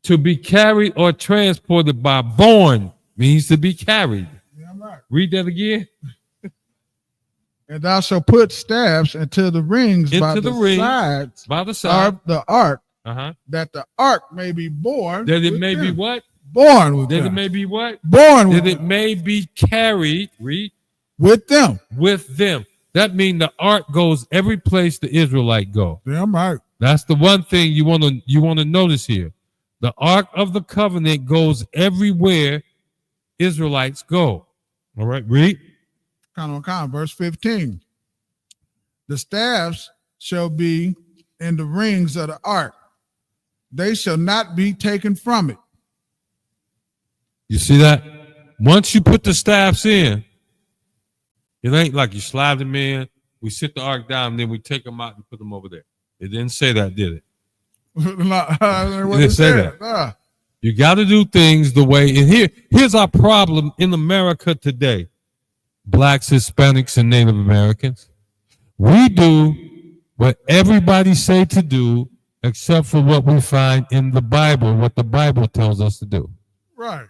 To be carried or transported by born means to be carried. Yeah, right. Read that again. And thou shalt put staffs into the rings by the side of the ark, that the ark may be born. That it may be what? Born with them. That it may be what? Born with them. That it may be carried. Read. With them. With them. That means the ark goes every place the Israelite go. Damn right. That's the one thing you want to notice here. The Ark of the Covenant goes everywhere Israelites go. All right, read. Verse 15. The staffs shall be in the rings of the ark. They shall not be taken from it. You see that? Once you put the staffs in, it ain't like you slide them in, we sit the ark down, and then we take them out and put them over there. It didn't say that, did it? Didn't say that. You got to do things the way. And here's our problem in America today. Blacks, Hispanics, and Native Americans. We do what everybody say to do, except for what we find in the Bible, what the Bible tells us to do. Right.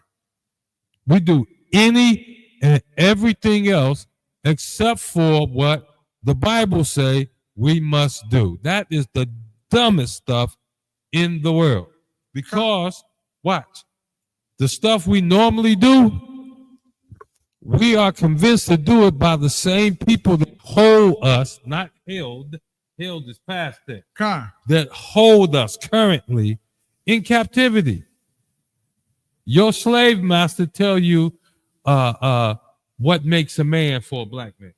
We do any and everything else except for what the Bible say we must do. That is the dumbest stuff in the world. Because, watch, the stuff we normally do, we are convinced to do it by the same people that hold us, not held is past tense, that hold us currently in captivity. Your slave master tell you what makes a man for a black man.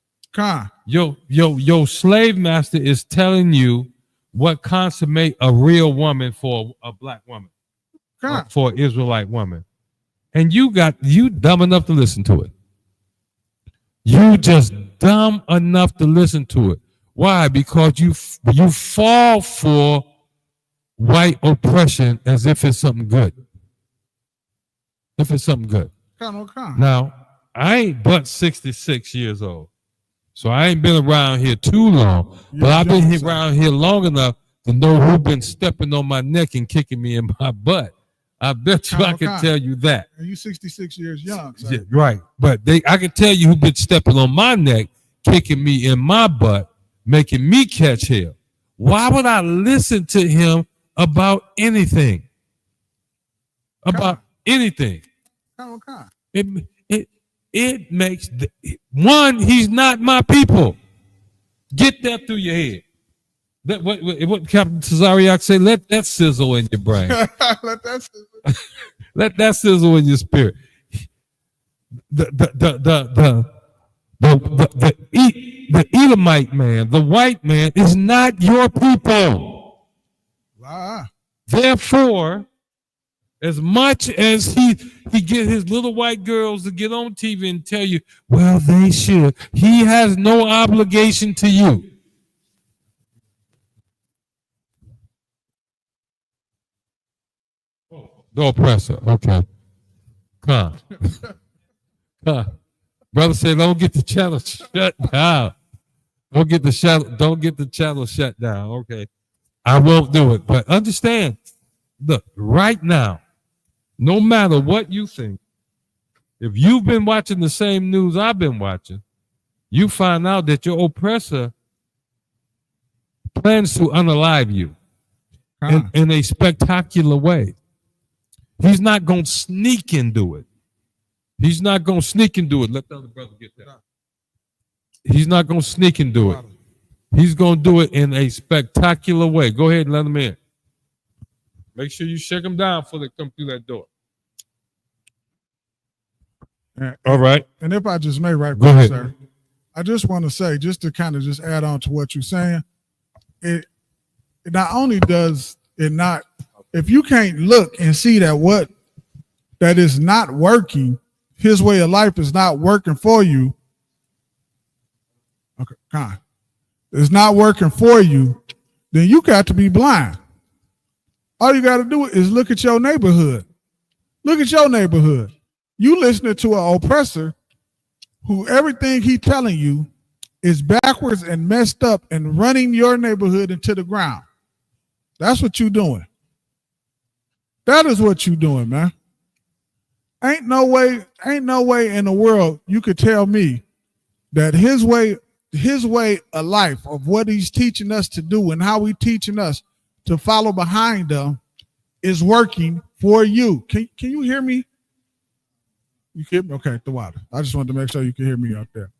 Your slave master is telling you what consummate a real woman for a black woman, for an Israelite woman. And you dumb enough to listen to it. You just dumb enough to listen to it. Why? Because you fall for white oppression as if it's something good. If it's something good. Now, I ain't but 66 years old. So I ain't been around here too long, but I've been around here long enough to know who's been stepping on my neck and kicking me in my butt. I bet you I can tell you that. And you 66 years young. So. Yeah, right. But I can tell you who's been stepping on my neck, kicking me in my butt, making me catch hell. Why would I listen to him about anything? About anything. It makes he's not my people. Get that through your head. What Captain Cesariak say? Let that sizzle in your brain. Let that sizzle in your spirit. The Edomite man, the white man, is not your people. Wow. Therefore, as much as he get his little white girls to get on TV and tell you, well, they should. He has no obligation to you. The oppressor. Okay. Come on. Brother said, don't get the channel shut down. Don't get the channel shut down. Okay. I won't do it. But understand, look, right now, no matter what you think, if you've been watching the same news I've been watching, you find out that your oppressor plans to unalive you in a spectacular way. He's not going to sneak and do it. He's not going to sneak and do it. Let the other brother get that. He's not going to sneak and do it. He's going to do it in a spectacular way. Go ahead and let him in. Make sure you shake them down before they come through that door. All right. And if I just may, right, go ahead, sir. I just want to say, just to kind of just add on to what you're saying, it not only does it not, if you can't look and see that that is not working, his way of life is not working for you. Okay, kind. It's not working for you, then you got to be blind. All you got to do is look at your neighborhood. Look at your neighborhood. You listening to an oppressor who everything he telling you is backwards and messed up and running your neighborhood into the ground. That's what you doing. That is what you doing, man. Ain't no way in the world you could tell me that his way of life, of what he's teaching us to do and how he teaching us to follow behind them, is working for you. Can you hear me? You hear me? Okay, the water. I just wanted to make sure you can hear me out there.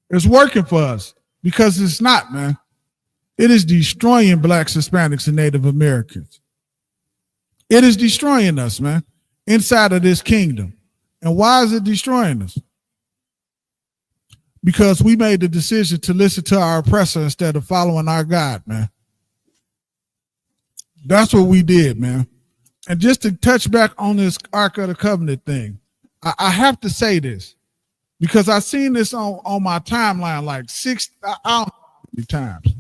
It's working for us because it's not, man. It is destroying blacks, Hispanics, and Native Americans. It is destroying us, man, inside of this kingdom. And why is it destroying us? Because we made the decision to listen to our oppressor instead of following our God, man. That's what we did, man. And just to touch back on this Ark of the Covenant thing, I have to say this because I've seen this on my timeline like I don't know how many times.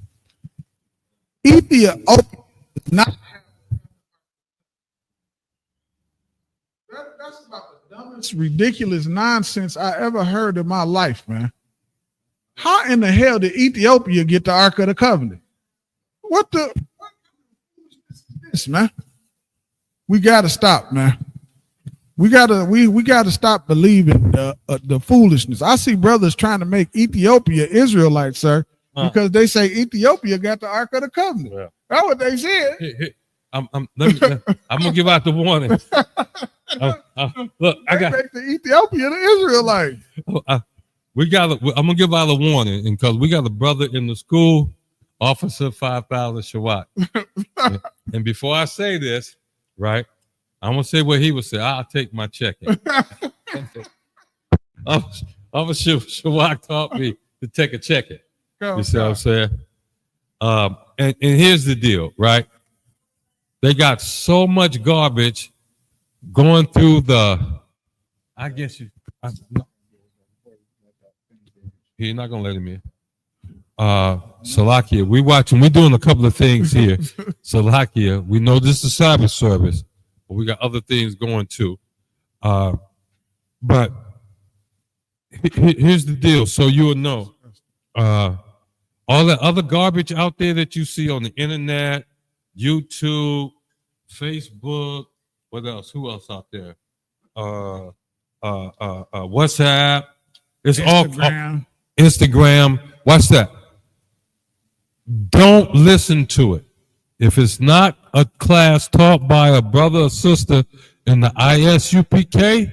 Ethiopia is not. That's about the dumbest, ridiculous nonsense I ever heard in my life, man. How in the hell did Ethiopia get the Ark of the Covenant? What is this, man? We gotta stop, man. We gotta stop believing the foolishness. I see brothers trying to make Ethiopia Israelites, sir, because they say Ethiopia got the Ark of the Covenant. Yeah. That's what they said. I'm gonna give out the warning. Look, I got make the Ethiopia the Israelite. I'm gonna give out a warning, because we got a brother in the school, Officer 5000 Shawat. And before I say this, right, I'm gonna say what he would say. I'll take my check. Officer Shawat taught me to take a check. You see what I'm saying? And here's the deal, right? They got so much garbage going through you're not gonna let him in. Salakia, we're doing a couple of things here. Salakia, we know this is a Sabbath service, but we got other things going too. But here's the deal, so you'll know. All that other garbage out there that you see on the internet, YouTube, Facebook, what else? Who else out there? WhatsApp. It's Instagram. All Instagram. Watch that. Don't listen to it. If it's not a class taught by a brother or sister in the Isupk,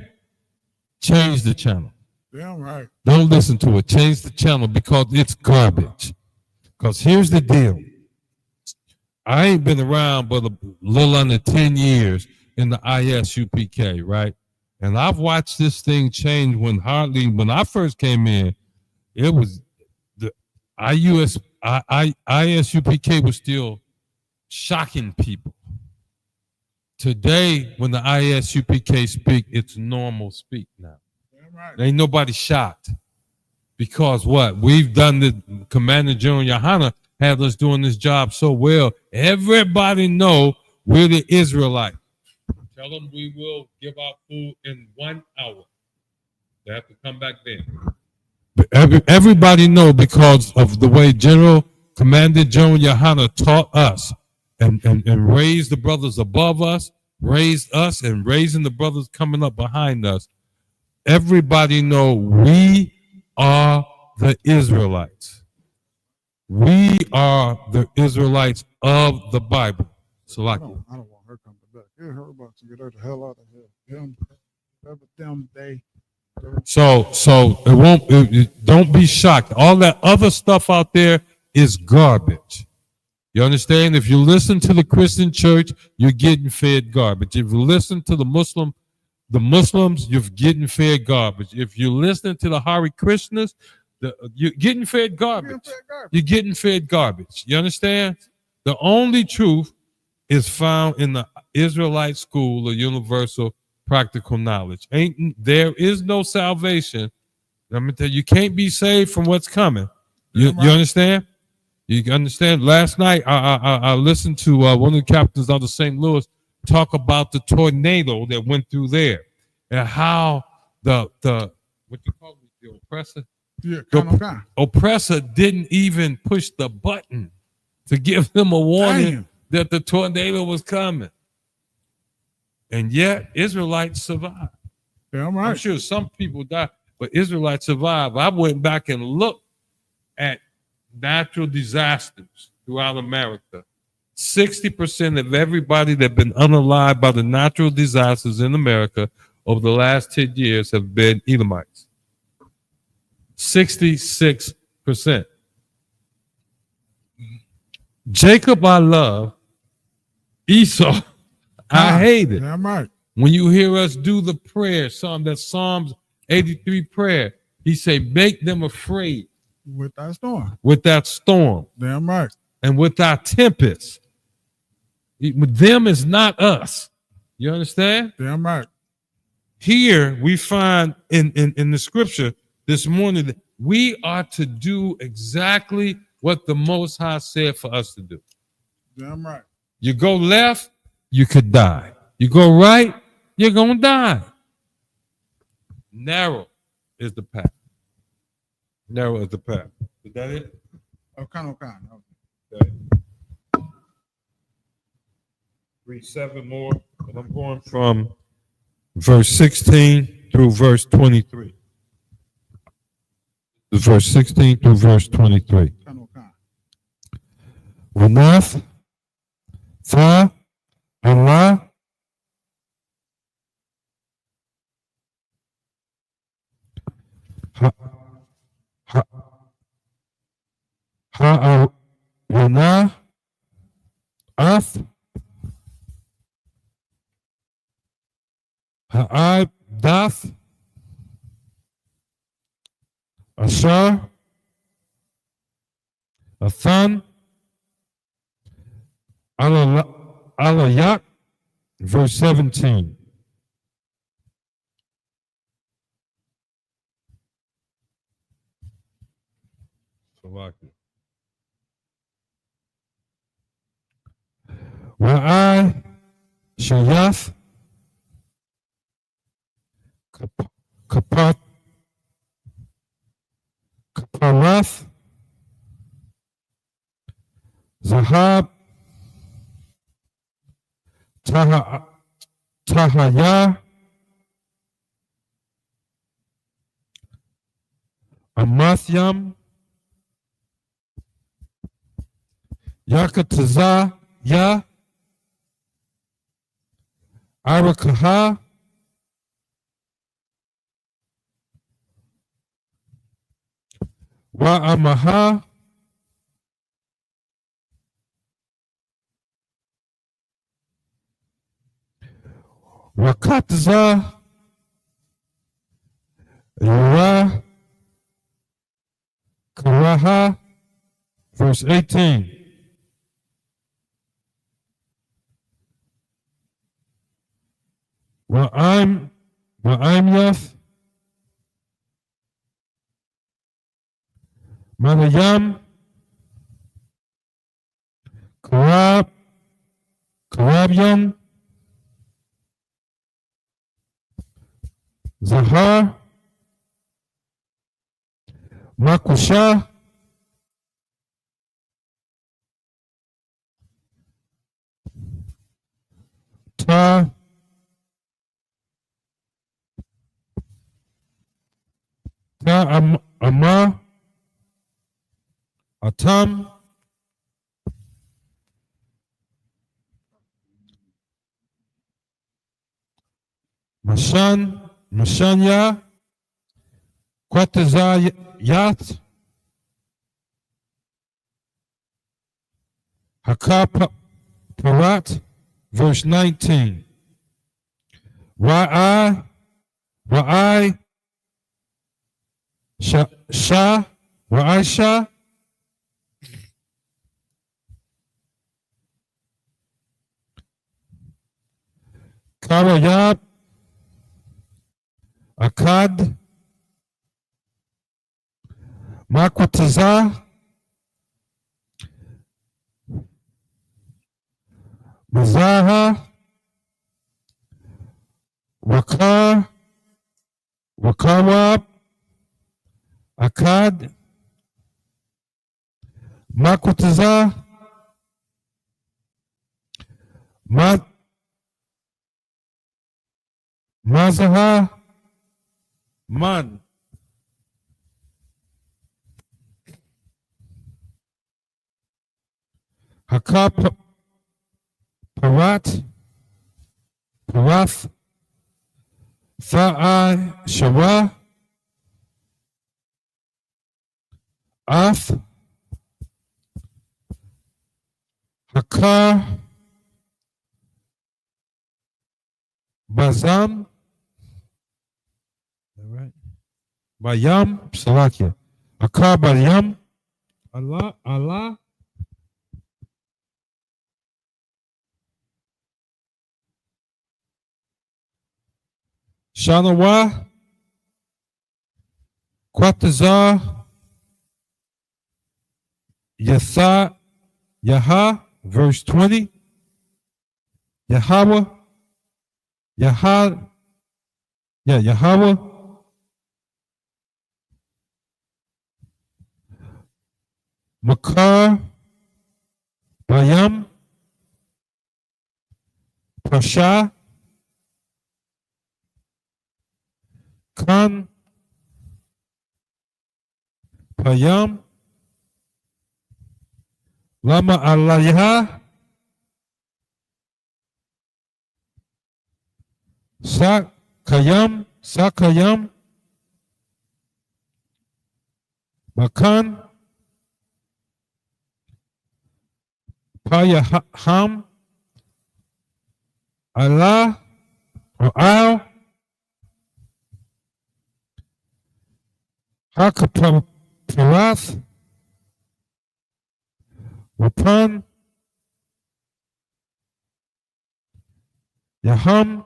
change the channel. Damn right. Don't listen to it. Change the channel because it's garbage. Because here's the deal. I ain't been around but a little under 10 years in the Isupk, right? And I've watched this thing change when I first came in, it was the Isupk was still shocking people. Today, when the Isupk speak, it's normal speak now. Right. Ain't nobody shocked. Because what? We've done the Commander General Yahanna had us doing this job so well. Everybody know we're the Israelite. Tell them we will give out food in 1 hour. They have to come back then. But everybody know because of the way Commander General Yahanna taught us and raised the brothers above us, raised us, and raising the brothers coming up behind us. everybody know we are the Israelites. We are the Israelites of the Bible. So like, I don't want her coming back. Yeah, her about to get her the hell out of here. So it won't. Don't be shocked. All that other stuff out there is garbage. You understand? If you listen to the Christian church, you're getting fed garbage. If you listen to the Muslims, you're getting fed garbage. If you listen to the Hare Krishnas, you're getting fed garbage. You're getting fed garbage. You understand? The only truth is found in the Israelite school of universal practical knowledge. There is no salvation. Let me tell you, you can't be saved from what's coming. You understand? You understand? Last night, I listened to one of the captains out of St. Louis talk about the tornado that went through there and how the what you call it, the oppressor? Yeah, the oppressor didn't even push the button to give them a warning that the tornado was coming. And yet, Israelites survived. Damn right. I'm sure some people died, but Israelites survived. I went back and looked at natural disasters throughout America. 60% of everybody that's been unalived by the natural disasters in America over the last 10 years have been Edomites. 66%. Jacob I love, Esau I hate it. Damn right. When you hear us do the prayer, that's Psalms 83 prayer, he say, make them afraid. With that storm. With that storm. Damn right. And with our tempest. With them is not us. You understand? Damn right. Here we find in the scripture this morning that we are to do exactly what the Most High said for us to do. Damn right. You go left, you could die. You go right, you're going to die. Narrow is the path. Narrow is the path. Is that it? Okay. Okay. Read 7 more, and I'm going from verse 16 through verse 23. Verse 16 through verse 23. Wanath, Tha, Allah, Ha'aruna, Ath, Ha'ad, Dath, Ashar, Athan, Alayat, verse 17. Wa'ai, Shayath, Kaparath, Zahab, Tahaya, Amathyam, Yakataza, Ya, Arakaha, Wa'amaha, Wakatza, Yura, Karaha, verse 18. Wa'am Yath, Manayam, Karabyam, Zahar, Makusha, Ta, Ama Atam Mashanya Kwatazayat Hakaparat, verse 19. Wa'ai Sha Wa'aisha Karayab Akad Makwataza Mazaha Wakawab Akad Makwataza Mazaha Man Hakap Parath Tha'ai Shara Ath Hakar Bazam. All right. Bayam Salakia. Hakar Bayam Allah Shanawa Kwatazar Yaha, verse 20. Yahweh Makar Bayam Pasha Khan Payam Lama Alayha Sakayam Makan Payaham Allah or Al Hakaparath Wapan Yaham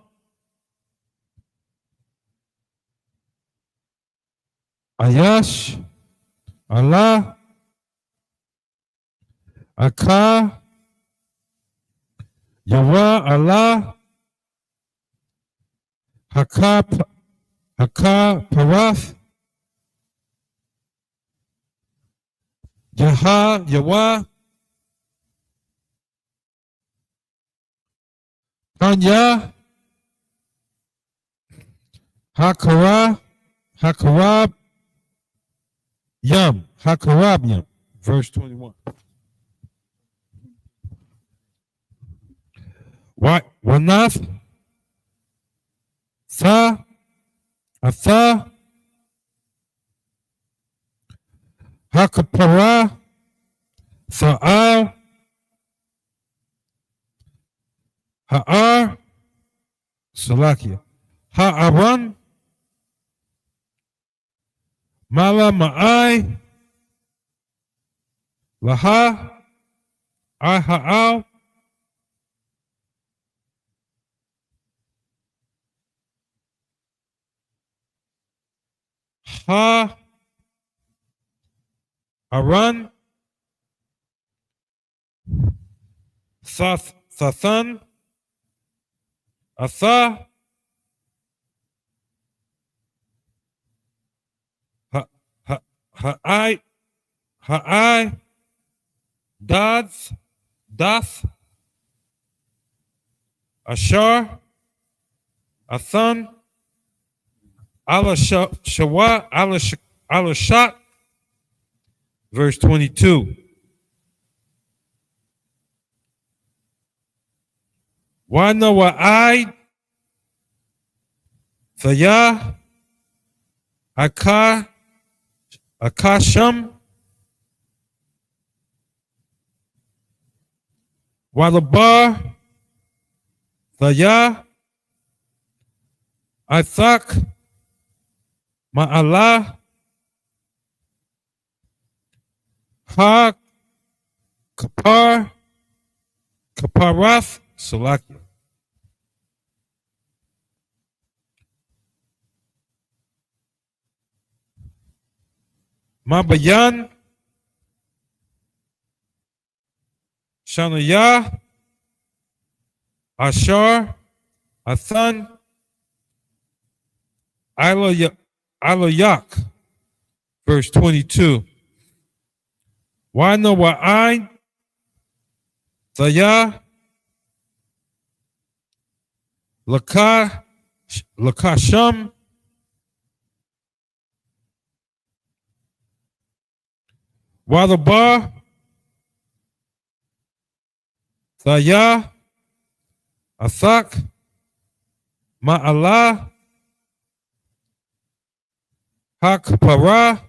Ayash Allah Aka Yawa Allah Haka Parath Yawa Tanya Hakarab Yam, verse 21. Wanath Atha Hakapara Tha'al Ha'ar Salakia Ha'aran Mala Ma'ai Laha Ha'al Ha Aran Thathan Atha Ha'ai Dath Ashar Athan Ala Shawa Ala Alashak, verse 22. Wana wa'ai thaya akasham walabar thaya athak ma'ala ha kaparath salaki. Mabayan Shanaya Ashar Athan Aloyak, verse 22. Wana wa'ain Thaya Lakasham Wadabar Thaya Athak Ma'ala Hakpara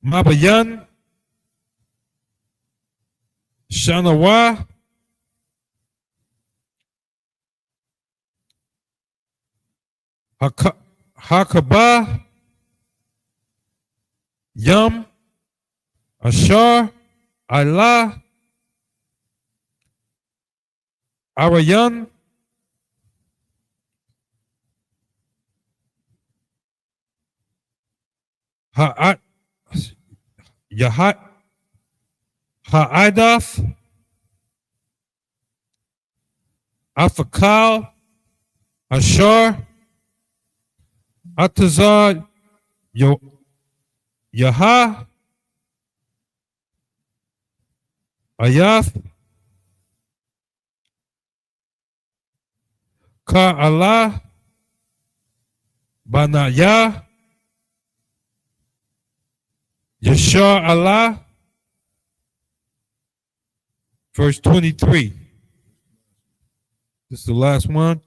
Mabayan Shanawa Hakaba Yam Ashar Allah Arayan Ha'adath Afakal Ashar Atazar Yaha Ayath Ka Allah Banaya Yashar Allah, verse 23. This is the last one.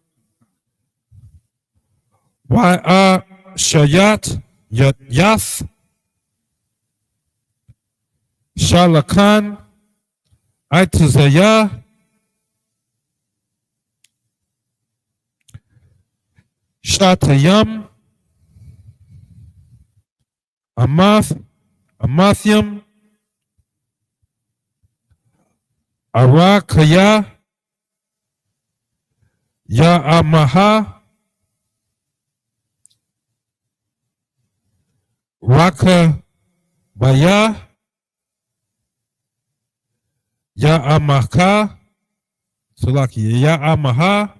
Why Shayat Yath Shalakan Aitazaya Shatayam Amathyam Arakaya Ya'amaha Raka Baya Ya'amaka Salaki Ya'amaha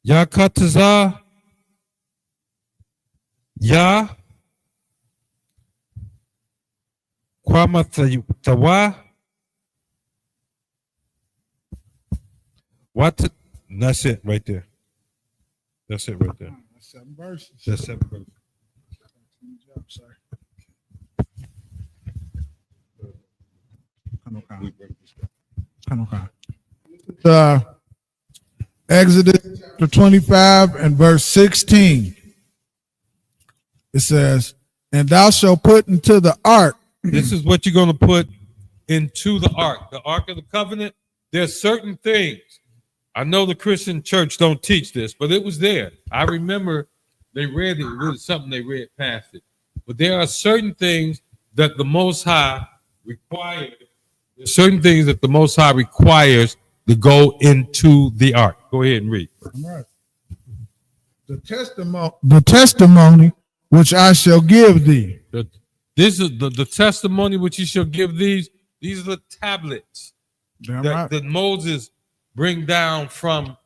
Yakataza Ya Kwamatawa what? That's it right there. That's it right there. That's 7 verses. That's 7 verses. Exodus chapter 25 and verse 16. It says, and thou shalt put into the ark. This is what you're going to put into the ark of the covenant. There's certain things. I know the Christian church don't teach this, but it was there. I remember they read it. It was something they read past it. But there are certain things that the Most High requires. There's certain things that the Most High requires to go into the ark. Go ahead and read. All right. The testimony which I shall give thee. This is the testimony which you shall give these. These are the tablets that Moses bring down from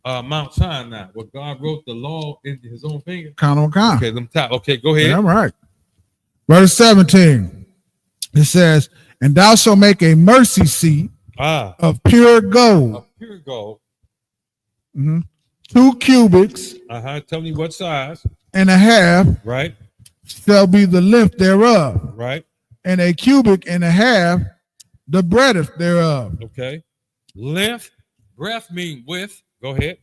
Mount Sinai, where God wrote the law in his own finger. Okay, okay, go ahead. All right. Verse 17. It says, and thou shalt make a mercy seat of pure gold. Of pure gold. 2 cubits Tell me what size. and a half Right. shall be the length thereof. Right. And a cubit and a half the breadth thereof. Okay. Length, breadth mean width. Go ahead.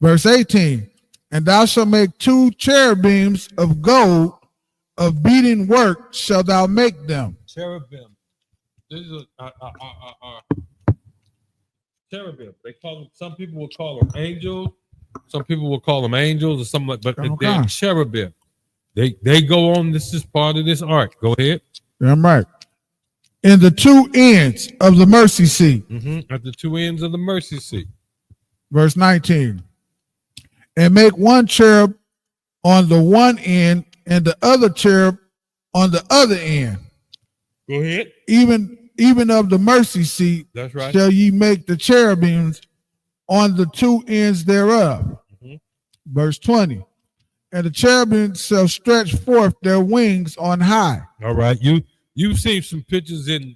Verse 18. And thou shalt make 2 cherubims of gold, of beating work shalt thou make them. Cherubim. This is a cherubim. They call them. Some people will call them angels. Some people will call them angels or something like. But they're cherubim. They go on. This is part of this ark. Go ahead. Damn right. In the 2 ends of the mercy seat. At the 2 ends of the mercy seat. Verse 19. And make 1 cherub on the one end and the other cherub on the other end. Go ahead. Even of the mercy seat. That's right. Shall ye make the cherubims on the 2 ends thereof. Verse 20. And the cherubims shall stretch forth their wings on high. All right. You've seen some pictures in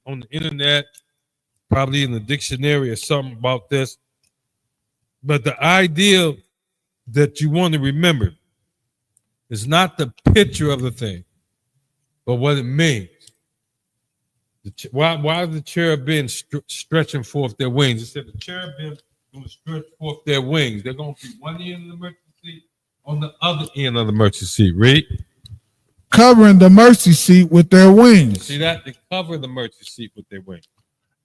on the internet, probably in the dictionary or something about this. But the idea that you want to remember is not the picture of the thing, but what it means. Why are the cherubim stretching forth their wings? It said the cherubim going to stretch forth their wings. They're going to be one end of the mercy seat, on the other end of the mercy seat. Read. Covering the mercy seat with their wings. See that? They cover the mercy seat with their wings.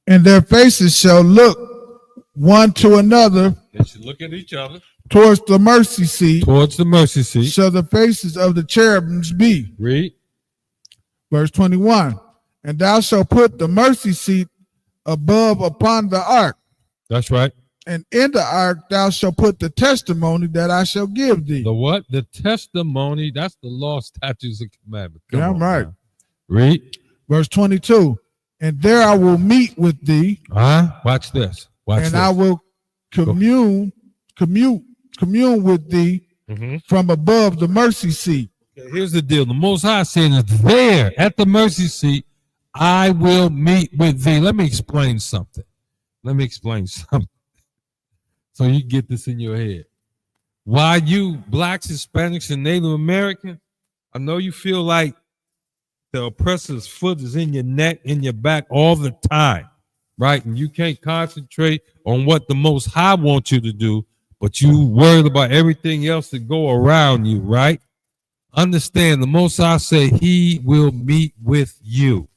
And their faces shall look one to another. They should look at each other. Towards the mercy seat. Towards the mercy seat. Shall the faces of the cherubims be. Read. Verse 21. And thou shalt put the mercy seat above upon the ark. That's right. And in the ark thou shalt put the testimony that I shall give thee. The what? The testimony. That's the law, statutes, and commandments. Damn right. Now. Read. Verse 22. And there I will meet with thee. Watch this. Watch and this. I will commune with thee from above the mercy seat. Okay, here's the deal. The Most High saying is there at the mercy seat, I will meet with thee. Let me explain something. So you get this in your head. Why you blacks, Hispanics, and Native Americans, I know you feel like the oppressor's foot is in your neck, in your back all the time, right? And you can't concentrate on what the Most High wants you to do, but you worried about everything else that go around you, right? Understand, the Most High say he will meet with you.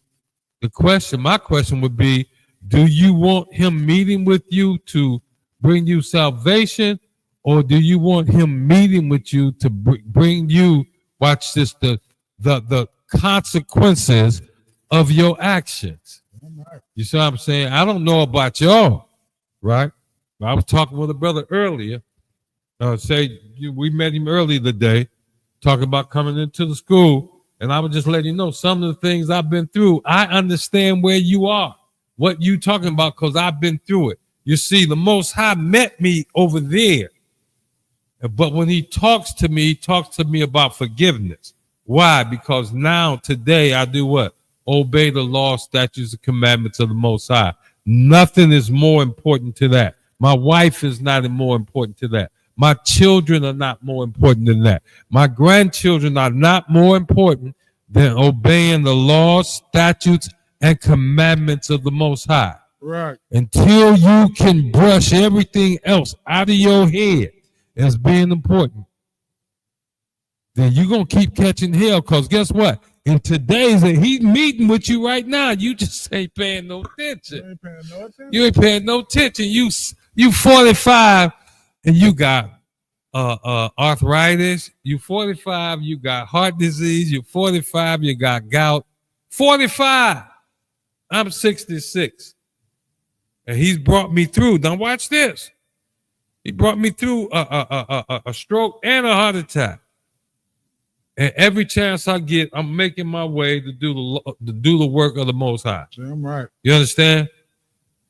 My question would be, do you want him meeting with you to bring you salvation, or do you want him meeting with you to bring you, watch this, the consequences of your actions? You see what I'm saying? I don't know about y'all, right? I was talking with a brother earlier. We met him earlier today, talking about coming into the school, and I was just letting you know some of the things I've been through. I understand where you are, what you talking about, because I've been through it. You see, the Most High met me over there. But when he talks to me about forgiveness. Why? Because now, today, I do what? Obey the law, statutes, and commandments of the Most High. Nothing is more important to that. My wife is not more important to that. My children are not more important than that. My grandchildren are not more important than obeying the laws, statutes, and commandments of the Most High. Right. Until you can brush everything else out of your head as being important, then you're going to keep catching hell, because guess what? In today's, he's meeting with you right now. You just ain't paying no attention. You ain't paying no attention. You 45 and you got arthritis. You 45, you got heart disease. You 45, you got gout. 45. I'm 66. And he's brought me through. Now watch this. He brought me through a stroke and a heart attack. And every chance I get, I'm making my way to do the work of the Most High. Damn right. You understand?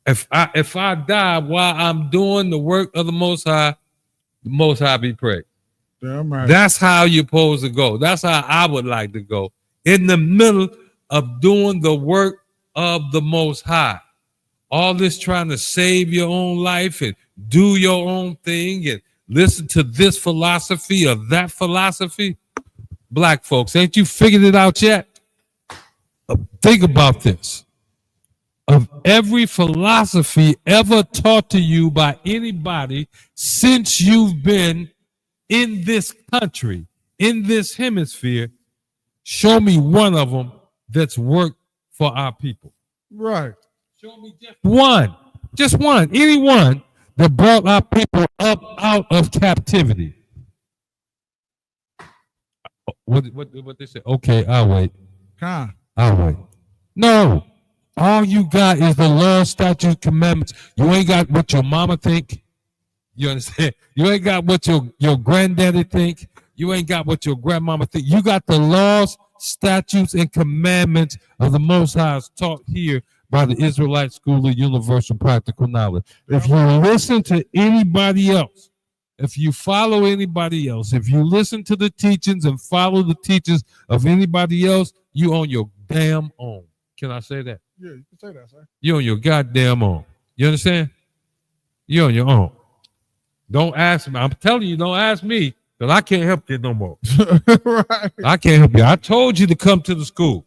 If I die while I'm doing the work of the Most High be praised. Damn right. That's how you're supposed to go. That's how I would like to go. In the middle of doing the work of the Most High. All this trying to save your own life and do your own thing and listen to this philosophy or that philosophy. Black folks, ain't you figured it out yet? Think about this. Of every philosophy ever taught to you by anybody since you've been in this country, in this hemisphere, show me one of them that's worked for our people. Right. Show me just one, any one that brought our people up out of captivity. What they say? Okay, I'll wait. I'll wait. No. All you got is the law, statutes, commandments. You ain't got what your mama think. You understand? You ain't got what your granddaddy think. You ain't got what your grandmama think. You got the laws, statutes, and commandments of the Most High taught here by the Israelite School of Universal Practical Knowledge. If you listen to anybody else, if you follow anybody else, if you listen to the teachings and follow the teachings of anybody else, you on your damn own. Can I say that? Yeah, you can say that, sir. You on your goddamn own. You understand? You on your own. Don't ask me. I'm telling you, don't ask me, because I can't help you no more. Right. I can't help you. I told you to come to the school,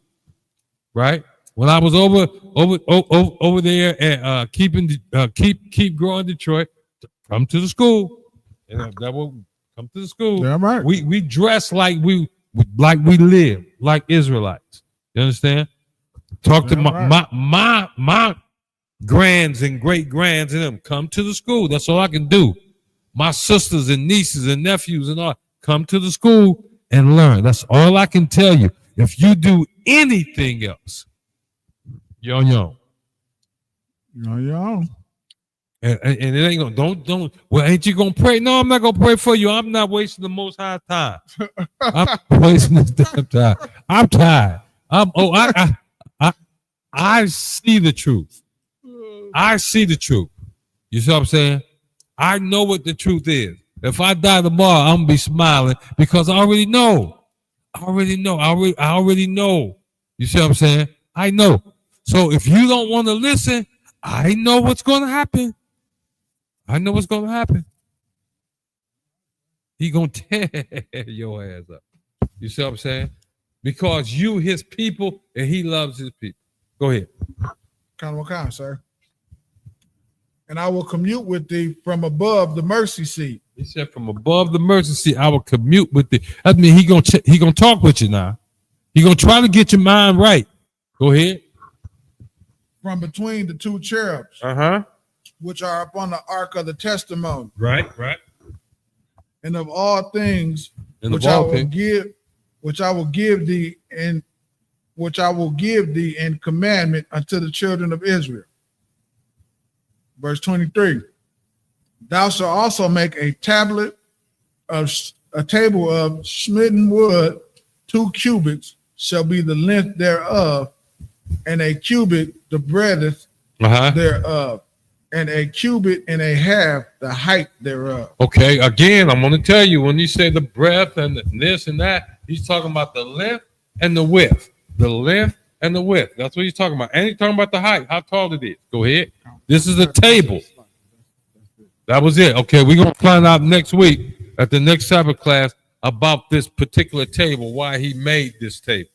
right? When I was over there and keep growing Detroit, come to the school. And that will come to the school. Damn right. We dress like we live, like Israelites. You understand? Talk to my grands and great grands and them. Come to the school. That's all I can do. My sisters and nieces and nephews and all, come to the school and learn. That's all I can tell you. If you do anything else, you're on your own. You're on your own. And it ain't gonna don't. Well, ain't you gonna pray? No, I'm not gonna pray for you. I'm not wasting the Most High time. I'm wasting this damn time. I'm tired. I see the truth. I see the truth. You see what I'm saying? I know what the truth is. If I die tomorrow, I'm gonna be smiling because I already know. I already know. You see what I'm saying? I know. So if you don't want to listen, I know what's gonna happen. I know what's gonna happen. He gonna tear your ass up. You see what I'm saying? Because you his people and he loves his people. Go ahead. Kind, sir. And I will commute with thee from above the mercy seat. He said, from above the mercy seat, I will commute with thee. That means he gonna talk with you now. He gonna try to get your mind right. Go ahead. From between the two cherubs, which are upon the ark of the testimony. Right. And of all things which I will give thee in commandment unto the children of Israel. Verse 23. Thou shalt also make a table of smitten wood, 2 cubits shall be the length thereof, and a cubit the breadth thereof, and a cubit and a half the height thereof. Okay, again, I'm going to tell you, when you say the breadth and this and that, he's talking about the length and the width. The length and the width. That's what he's talking about. And he's talking about the height, how tall it is. Go ahead. This is a table. That was it. Okay, we're going to find out next week at the next Sabbath class about this particular table, why he made this table.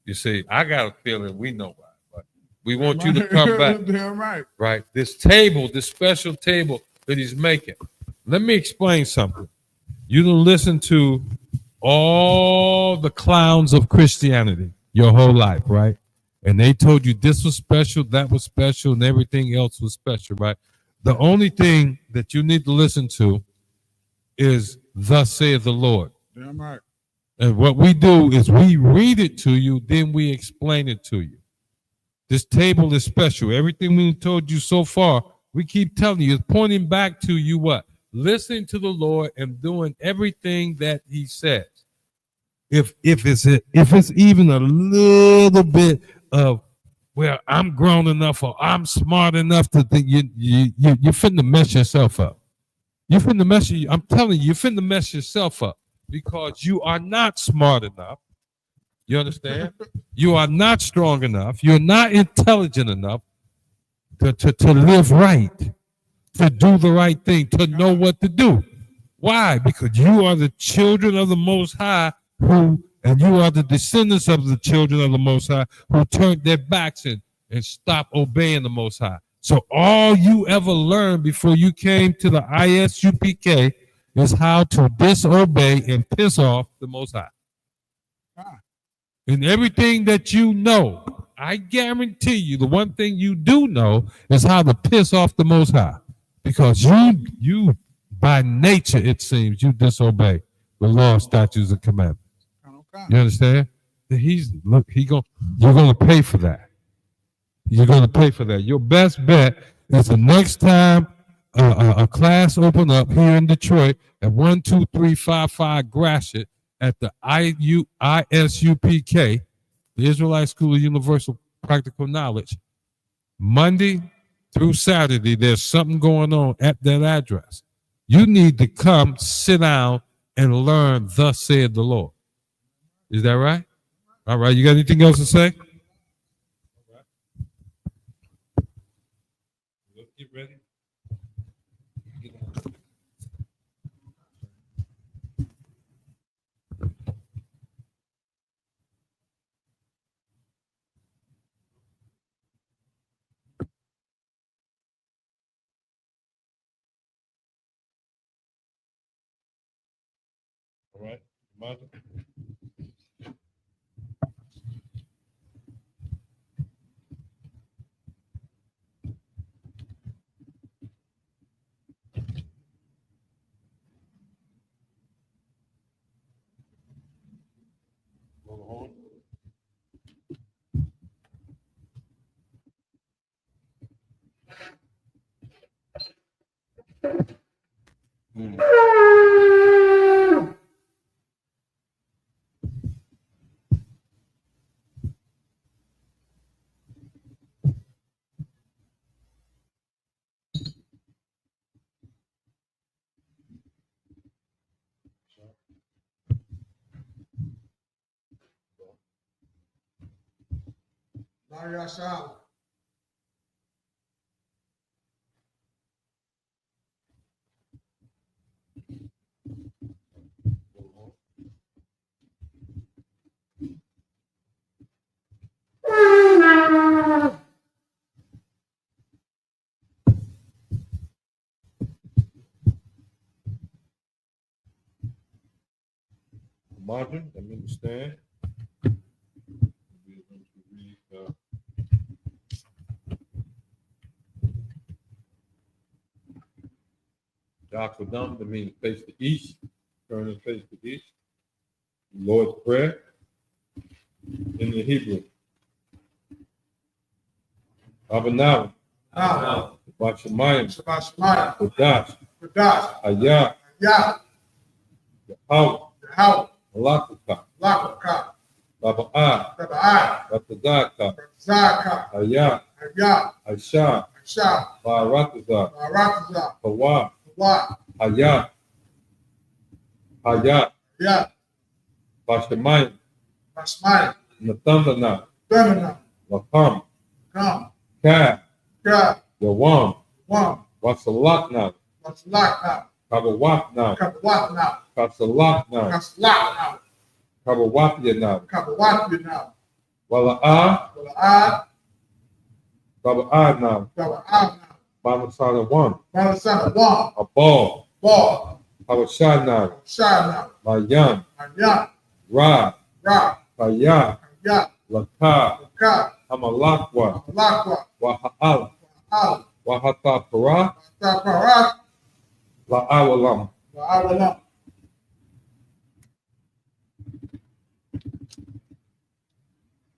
You see, I got a feeling we know why. But we want you to come back. Damn right. Right. This table, this special table that he's making. Let me explain something. You don't listen to all the clowns of Christianity your whole life, right? And they told you this was special, that was special, and everything else was special, right? The only thing that you need to listen to is thus saith the Lord. Damn right. And what we do is we read it to you, then we explain it to you. This table is special. Everything we told you so far, we keep telling you, it's pointing back to you what? Listening to the Lord and doing everything that he says. If it's even a little bit of, well, I'm grown enough or I'm smart enough to think you're finna mess yourself up. I'm telling you, you're finna mess yourself up because you are not smart enough. You understand? You are not strong enough. You're not intelligent enough to live right, to do the right thing, to know what to do. Why? Because you are the children of the Most High and you are the descendants of the children of the Most High who turned their backs and stopped obeying the Most High. So all you ever learned before you came to the Isupk is how to disobey and piss off the Most High. And everything that you know, I guarantee you, the one thing you do know is how to piss off the Most High. Because you by nature, it seems, you disobey the law, statutes, and commandments. You understand? You're gonna pay for that. You're gonna pay for that. Your best bet is the next time a class open up here in Detroit at 12355 Gratiot at the Isupk, the Israelite School of Universal Practical Knowledge, Monday through Saturday, there's something going on at that address. You need to come, sit down, and learn, thus said the Lord. Is that right? All right, you got anything else to say? Get ready. All right, Mother. Margin, let me understand. We're going to read Yakadam, that means face the east, turn and face the east. Lord's Prayer in the Hebrew. Abanav, Bashamayim, Kadash, Ayah, Yahweh, Malakaka, Baba'ah, Batadaka, Ayah, Aisha, Baratazah, Hawa, Ayah, Bashamayim, Natandana, Lakam, Ka, Yawam, Wasalakna, Kabawatna, Kasalakna, Kabawatna, Wala'ah, Baba'adna, Bamasana one, a ball, Hawashana, Mayan, Ra, Kaya, Laka, Hamalakwa, Waha'al, Wahatapara, La'awalam.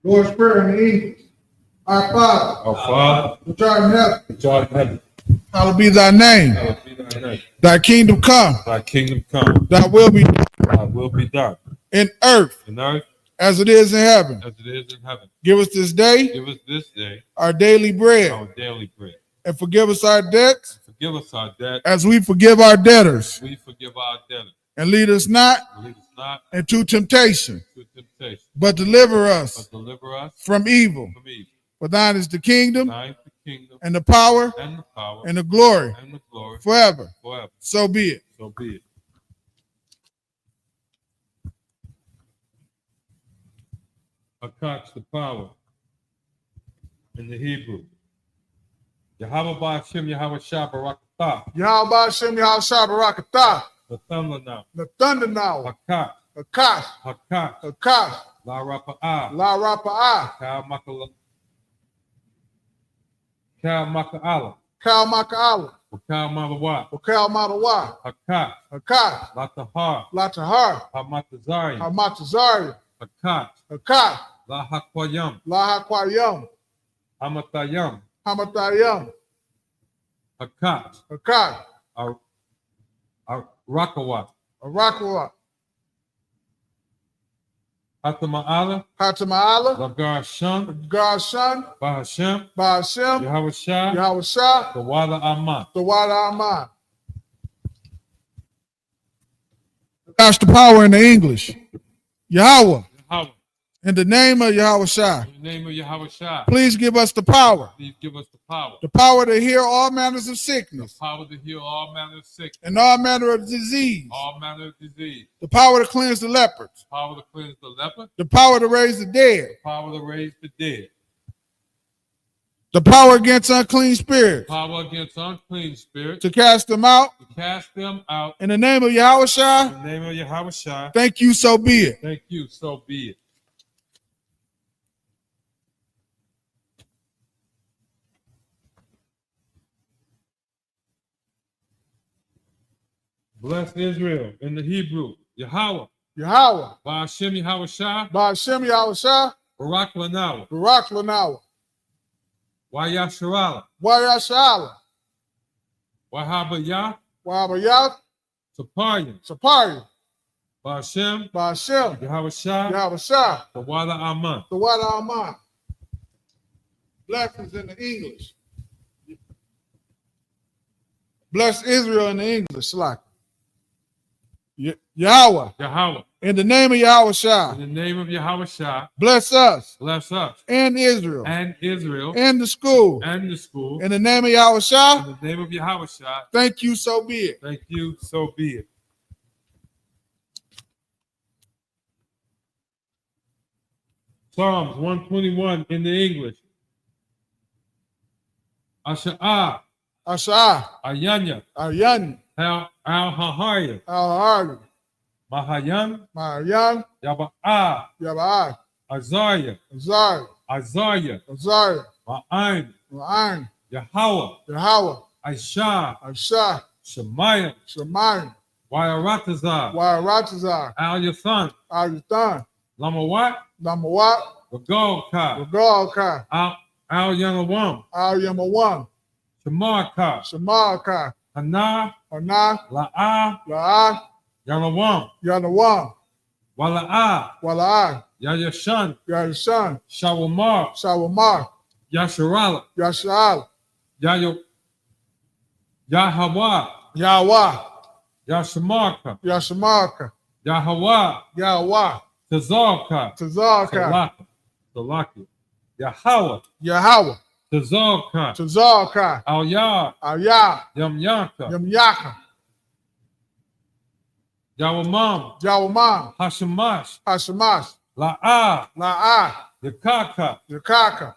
Lord's Prayer in the English. Our Father, which art in heaven, hallowed be thy name. Thy kingdom come. Thy kingdom come. Thy will be done. Thy will be done. In earth. As it is in heaven. As it is in heaven. Give us this day. Give us this day. Our daily bread. Our daily bread. And forgive us our debts. Forgive us our debt. As we forgive our debtors. We forgive our debtors. And lead us not into temptation. But deliver us. From evil. For thine is the kingdom. And the power. And the glory. forever. So be it. So be it. Akach, the power in the Hebrew. Yahweh Ba'ashem Yahweh Shah Barakatah. Yahweh Ba'ashem Yahweh Shah Barakatah. The thunder now. The thunder now. Akach. Akash. Akach. Akash. La Rapa'ah. La Rapa'ah. Kal Maka'ala. Kal Maka'ala. Kal Malawat. Kal Malawat. Akach. Akash. La Tahar. La Tahar. Hamatazari. Hamatazari. Akach. Akash. La Hakwayam. La Hakwayam. Hamatayam. Hamatayam. Akach. Akash. Rakawat. Arakawat. Hatama'ala. Hatama'ala. Lagar Shun. God's son. Bahashem. Ba'ashem. Yahweh Shah. Yahweh Shah. The Wada Aman. The Wada Aman. That's the power in the English. Yahweh. Yahweh. In the name of Yahweh Shah. In the name of Yahweh Shah. Please give us the power. Please give us the power. The power to heal all manners of sickness. The power to heal all manner of sickness. And all manner of disease. All manner of disease. The power to cleanse the lepers. The power to cleanse the leper. The power to raise the dead. The power to raise the dead. The power against unclean spirits. Power against unclean spirits. To cast them out. To cast them out. In the name of Yahweh Shah. In the name of Yahweh Shah. Thank you, so be it. Thank you, so be it. Bless Israel in the Hebrew. Yahweh. Yahweh. Ba'ashem Yahweh Shah. Ba'ashem Yahweh Shah. Barak Lanawa. Barak Lanawa. Wayasharala. Wayashala. Wahabayah. Wahabayah. Saparian. Saparian. Ba'ashem. Ba'ashem. Yahweh Shah. Yahweh Shah. The Wada Aman. The Wada Aman. Blessings in the English. Bless Israel in the English, like Yahweh. Yahweh. In the name of Yahweh Shah. In the name of Yahweh Shah. Bless us. Bless us. And Israel. And Israel. And the school. And the school. In the name of Yahweh Shah. In the name of Yahweh Shah. Thank you, so be it. Thank you, so be it. Psalms 121 in the English. Asha'ah. Asha'ah. Ayanya. Ayan. Al-Hahaya. Al-Hahaya. Mahayan. Mahayan. Yaba'ah. Yaba'ah. Azariah. Azariah. Isaiah. Azariah. Ma'ain. Ma'ain. Yahweh. Yahweh. Aisha. Aisha. Shemaiah. Shemaiah. Wayaratazar. Wayaratazar. Al-Yathan. Al-Yathan. Lamawat. Lamawat. Regalka. Regalka. Al-Yamawam. Al-Yamawam. Shamarka. Shamarka. Hana. Hana. La'ah. La'ah. Yanawam. Yanawam. Wala'ah. Wala'ah. Yayashan. Yayashan. Shawamar. Shawamar. Yasharala. Yashal. Yahweh. Yahweh. Yashamarka. Yashamarka. Yahweh. Yahweh. Tazarka. Tazarka. Salaki. Yahweh. Yahweh. Tazarka. Tazarka. Al-Yah. Al-Yah. Yamyaka. Yamyaka. Yawamam. Yawamam. Hashemash. Hashemash. La'ah. La'ah. Yakaka. Yakaka.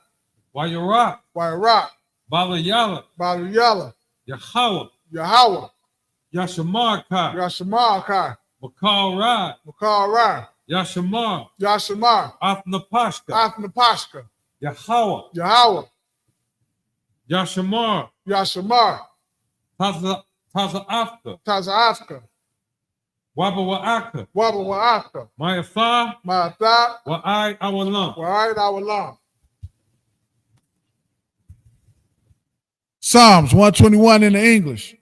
Wayarak. Wayarak. Balayala. Balayala. Yahweh. Yahweh. Yashamarka. Yashamarka. Makal Ra. Makal Ra. Yashamar. Yashamar. Athnapashka. Athnapashka. Yahweh. Yahweh. Yashamar. Yashamar. Tazaafka. Tazaafka. Wabawa'aka. Wabawa'aka. Ma'atha. Ma'atha. Wa'ai awalam. Wa'ai awalam. Psalms 121 in the English.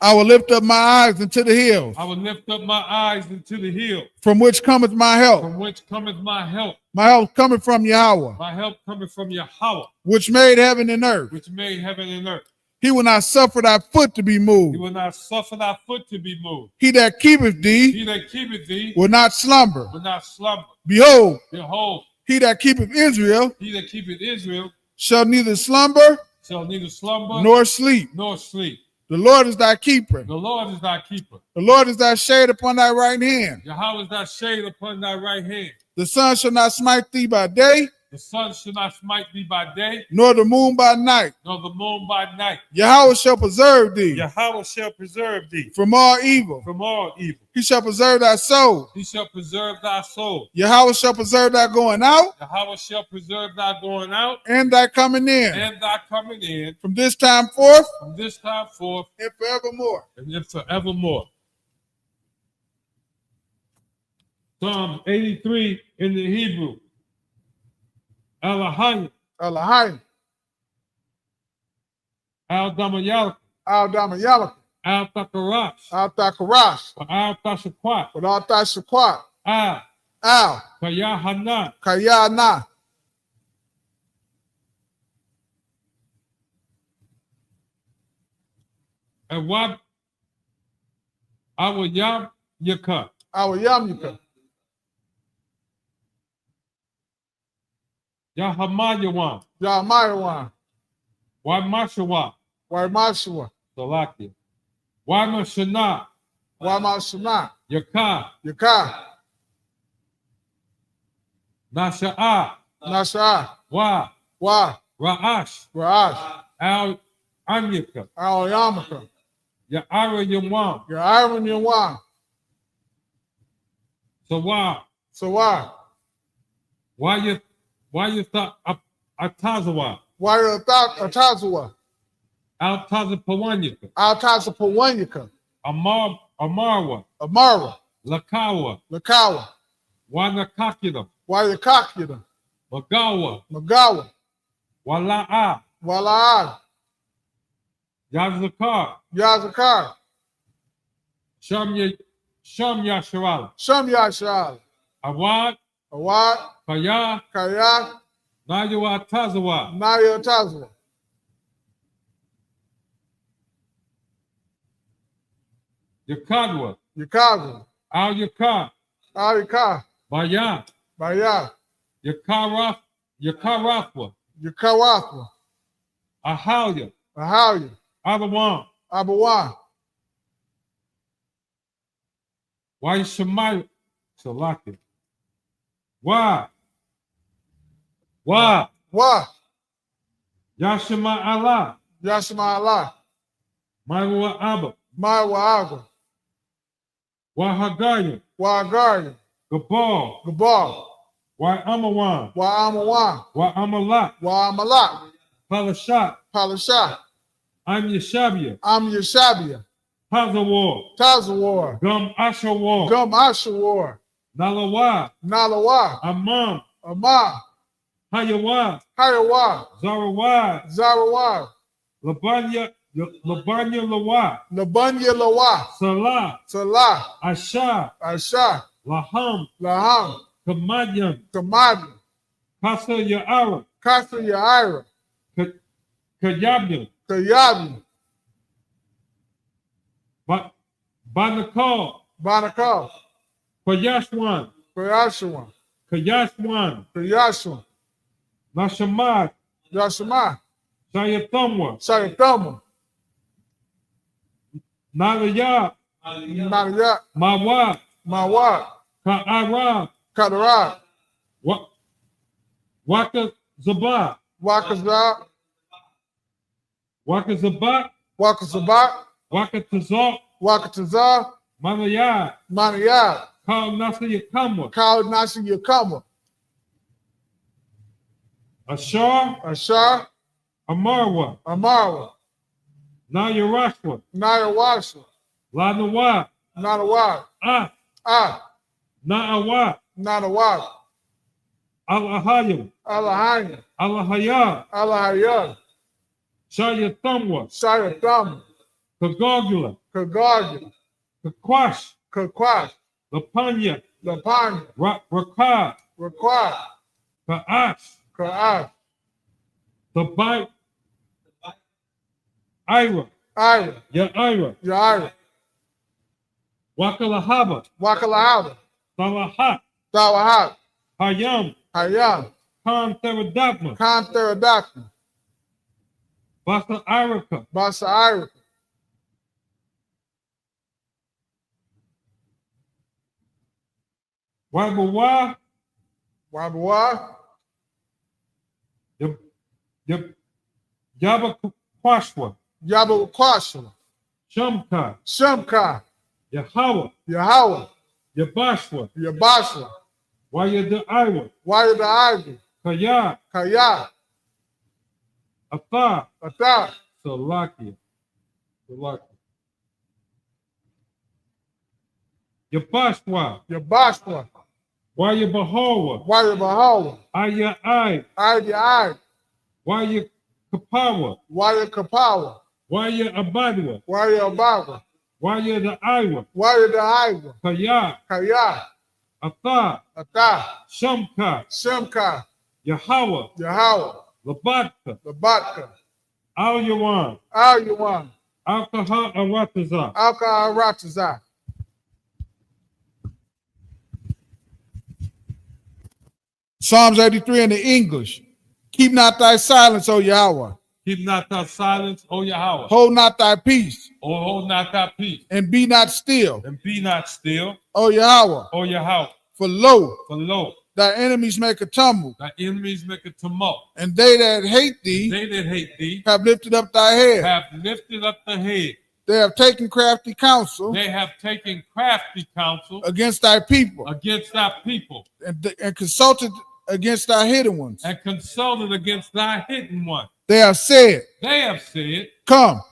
I will lift up my eyes into the hills. I will lift up my eyes into the hill. From which cometh my help. From which cometh my help. My help cometh from Yahweh. My help cometh from Yahweh. Which made heaven and earth. Which made heaven and earth. He will not suffer thy foot to be moved. He will not suffer thy foot to be moved. He that keepeth thee. He that keepeth thee. Will not slumber. Will not slumber. Behold. Behold. He that keepeth Israel. He that keepeth Israel. Shall neither slumber. Shall neither slumber. Nor sleep. Nor sleep. The Lord is thy keeper. The Lord is thy keeper. The Lord is thy shade upon thy right hand. Yahweh is thy shade upon thy right hand. The sun shall not smite thee by day, The sun shall not smite thee by day, nor the moon by night. nor the moon by night. Yahweh shall preserve thee Yahweh shall preserve thee from all evil. from all evil. He shall preserve thy soul. He shall preserve thy soul. Yahweh shall preserve thy going out Yahweh shall preserve thy going out and thy coming in and thy coming in from this time forth from this time forth and forevermore. and then forevermore. Psalm 83 in the Hebrew. Elohim, Elohim, Al-Damayalak, Al-Damayalak, Al-Takarash, Al-Takarash, Al-Tashakwat, Al-Tashakwat, Al, Al, Yahanna, Kayana, and Wab, our Yam Yaka, our Yamika, Yahamayawan, Yamayawan, Wamashawa, Waimashua, Salakia, Wamashana, Wamashana, Yaka, Yaka, Nasha'a, Nasha, Wa, Wa, Ra'ash, Raash, Al Amyaka, Al Yamaka, Ya'ara Yamam, your Iron Yawan, Sawa, Sawa, why you thought Atazawa, Wire Atazua, Al Tazapawanyaka, Al Tazapawanyaka, Amarwa, Amara, Lakawa, Lakawa, Wanakakida, Wire Kakida, Magawa, Magawa, Wala'a, Wala'ad, Yazakar, Yazakar, Sham Yasharal, Sham Yashal, Awad, Awad, Kaya, Kaya, Nayawa Tazawa, Naya Tazwa, Yakadwa, Yakagu, Al Yakar, Alika, Baya, Baya, Yakarafwa, Yakawathwa, Ahalya, Ahalya, Abawan, Abawan, Why Shemai Salaki, Wa, Wa, Yashima Allah, Yashma Allah, Maiwa Abba, Maiwa Aga, Wahagaya, Wagari, Gabal, Gabal, Wa Amawan, Wa Amawan, Wa Amalak, Wa Amalak, Palashat, Palasha, I'm Yeshabia, Am Yeshabia, Tazawar, Tazawar, Gum Ashawar, Gum Ashawar, Nalawa, Nalawa, Amam, Amam, Hayawa, Hayawa, Zarawa, Zarawa, Labanya Lawa, Labunya Lawa, Salah, Salah, Asha, Asha, Laham, Laham, Kamadyan, Kamadi, Kasa Ya'ara, Kasa Yaira, Kayabyan, Kayabi, Banakal, Banakal, Kayashwan, Kayashua, Kayashwan, Kayashua, Nashamad, Yashima, Sayathamwa, Sayatama, Nalaya, Nadia, Mawa, Mawa, Ka'ara, Kadara, Waka Zabah, Wakaza, Waka Zabah, Wakazabat, Waka Tazak, Wakataza, Manaya, Manaya, Kal Nasa Yakamwa, Kal Nasi Yakama, Ashar, Ashar, Amarwa, Amara, Nayarashwa, Nayawasha, Lanawa, Nanawa, Na'awa, Nanawa, Al-Ahayim, Alahanya, Al-Ahaya, Alahaya, Shayathamwa, Sayatama, Kagagula, Kagagi, Kakwash, Kakwash, Lapanya, Lapanya, Rakad, Require, Ka'ash, Ka'ash, Tabai, Ira, Ira, Ya'ira, Yaira, Wakalahaba, Wakalahaba, Salahat, Tawahat, Hayam, Hayam, Khan Teradakma, Kanteradakma, Basa Irika, Basa Ira, Wabawa. Wabawa. Yabakwashwa. Yabakwashwa. Shumka. Shumka. Yahweh. Yahweh. Yabashwa. Yabashwa. Wayada Iwa. Wayada Iwa. Kaya. Kaya. Atha. Atha. Salakia. Yabashwa. Yabashwa. Waya Bahawa. Waya Bahawa. Aya I. Aya I. Waya Kapawa. Waya Kapawa. Waya Abadwa. Waya Abadwa. Waya the Iwa. Waya the Iwa. Kaya. Kaya. Atha. Atha. Shumka. Shumka. Yahweh. Yahweh. Labatka. Labatka. Al Yawan. Al Yawan. Alkaha Arataza. Alkaha Arataza. Psalms 83 in the English. Keep not thy silence, O Yahweh. Keep not thy silence, O Yahweh. Hold not thy peace. O hold not thy peace. And be not still. And be not still. O Yahweh. O Yahweh. For lo. Thy enemies make a tumult. Thy enemies make a tumult. And they that hate thee. They that hate thee. Have lifted up thy head. Have lifted up the head. They have taken crafty counsel. They have taken crafty counsel. Against thy people. Against thy people. And consulted against thy hidden ones. And consulted against thy hidden one. They have said. Come.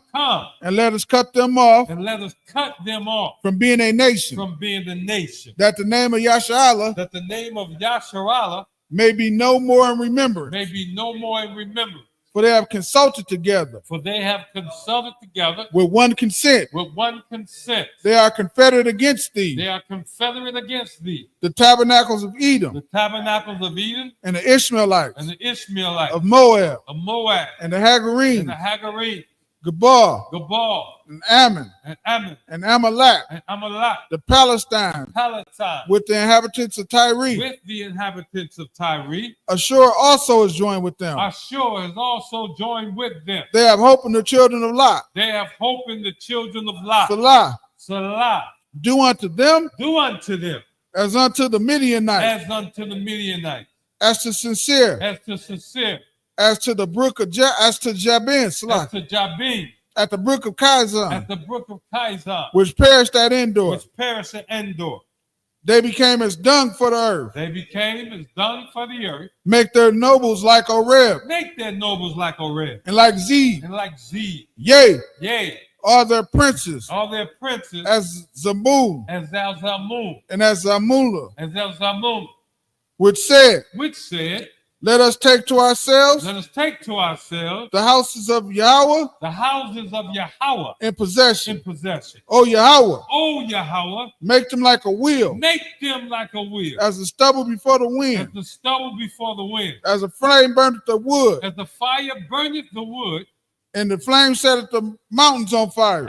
And let us cut them off. And let us cut them off. From being a nation. From being the nation. That the name of Yasharallah. That the name of Yasharallah. May be no more in remembrance. May be no more in remembrance. For they have consulted together. For they have consulted together. With one consent. With one consent. They are confederate against thee. They are confederate against thee. The tabernacles of Edom. The tabernacles of Edom. And the Ishmaelites. And the Ishmaelites. Of Moab. Of Moab. And the Hagarines. And the Hagarines. Gabal. And Ammon. And Amalek. The Palestine. With the inhabitants of Tyre. With the inhabitants of Tyre. Ashur also is joined with them. Ashur is also joined with them. They have hope in the children of Lot. They have hope in the children of Lot. Salah. Do unto them. As unto the Midianites. As to sincere. As to the brook of as to Jabin, at the brook of Kaisan, which perished at Endor. They became as dung for the earth. Make their nobles like Oreb. And like Zeb. Yea. All their princes. As Zamun. And as Zamula. Which said. Let us take to ourselves. The houses of Yahweh. In possession. O Yahweh. Make them like a wheel. As the stubble before the wind. As a flame burneth the wood. As the fire burneth the wood. And the flame setteth the mountains on fire.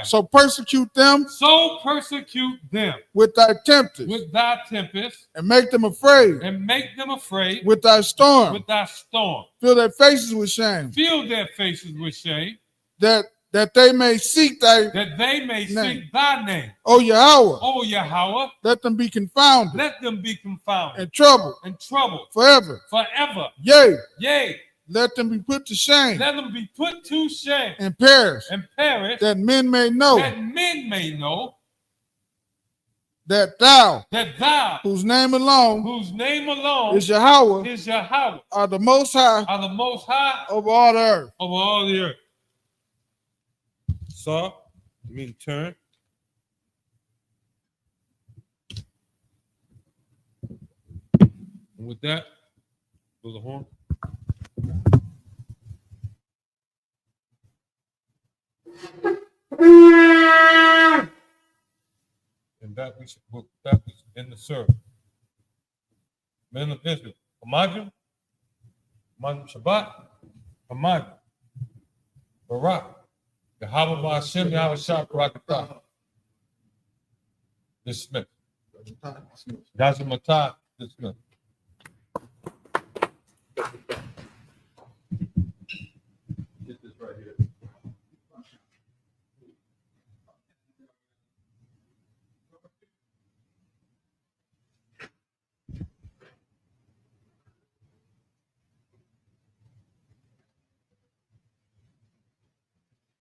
So persecute them. With thy tempest. And make them afraid. With thy storm. Fill their faces with shame. That they may seek thy name. O Yahweh. Let them be confounded. And troubled. Forever. Yea. Let them be put to shame. And perish. That men may know. That thou. Whose name alone. Is Yahweh. Are the most high. Over all the earth. So, me turn. And with that, goes the horn. And that we in the service. Men of Israel. Imagine Shabbat. Imagine Barak. Yahweh Ba'Hashem, Yahweh Shah Barakatah. Dismissed. Gazamatah, dismissed.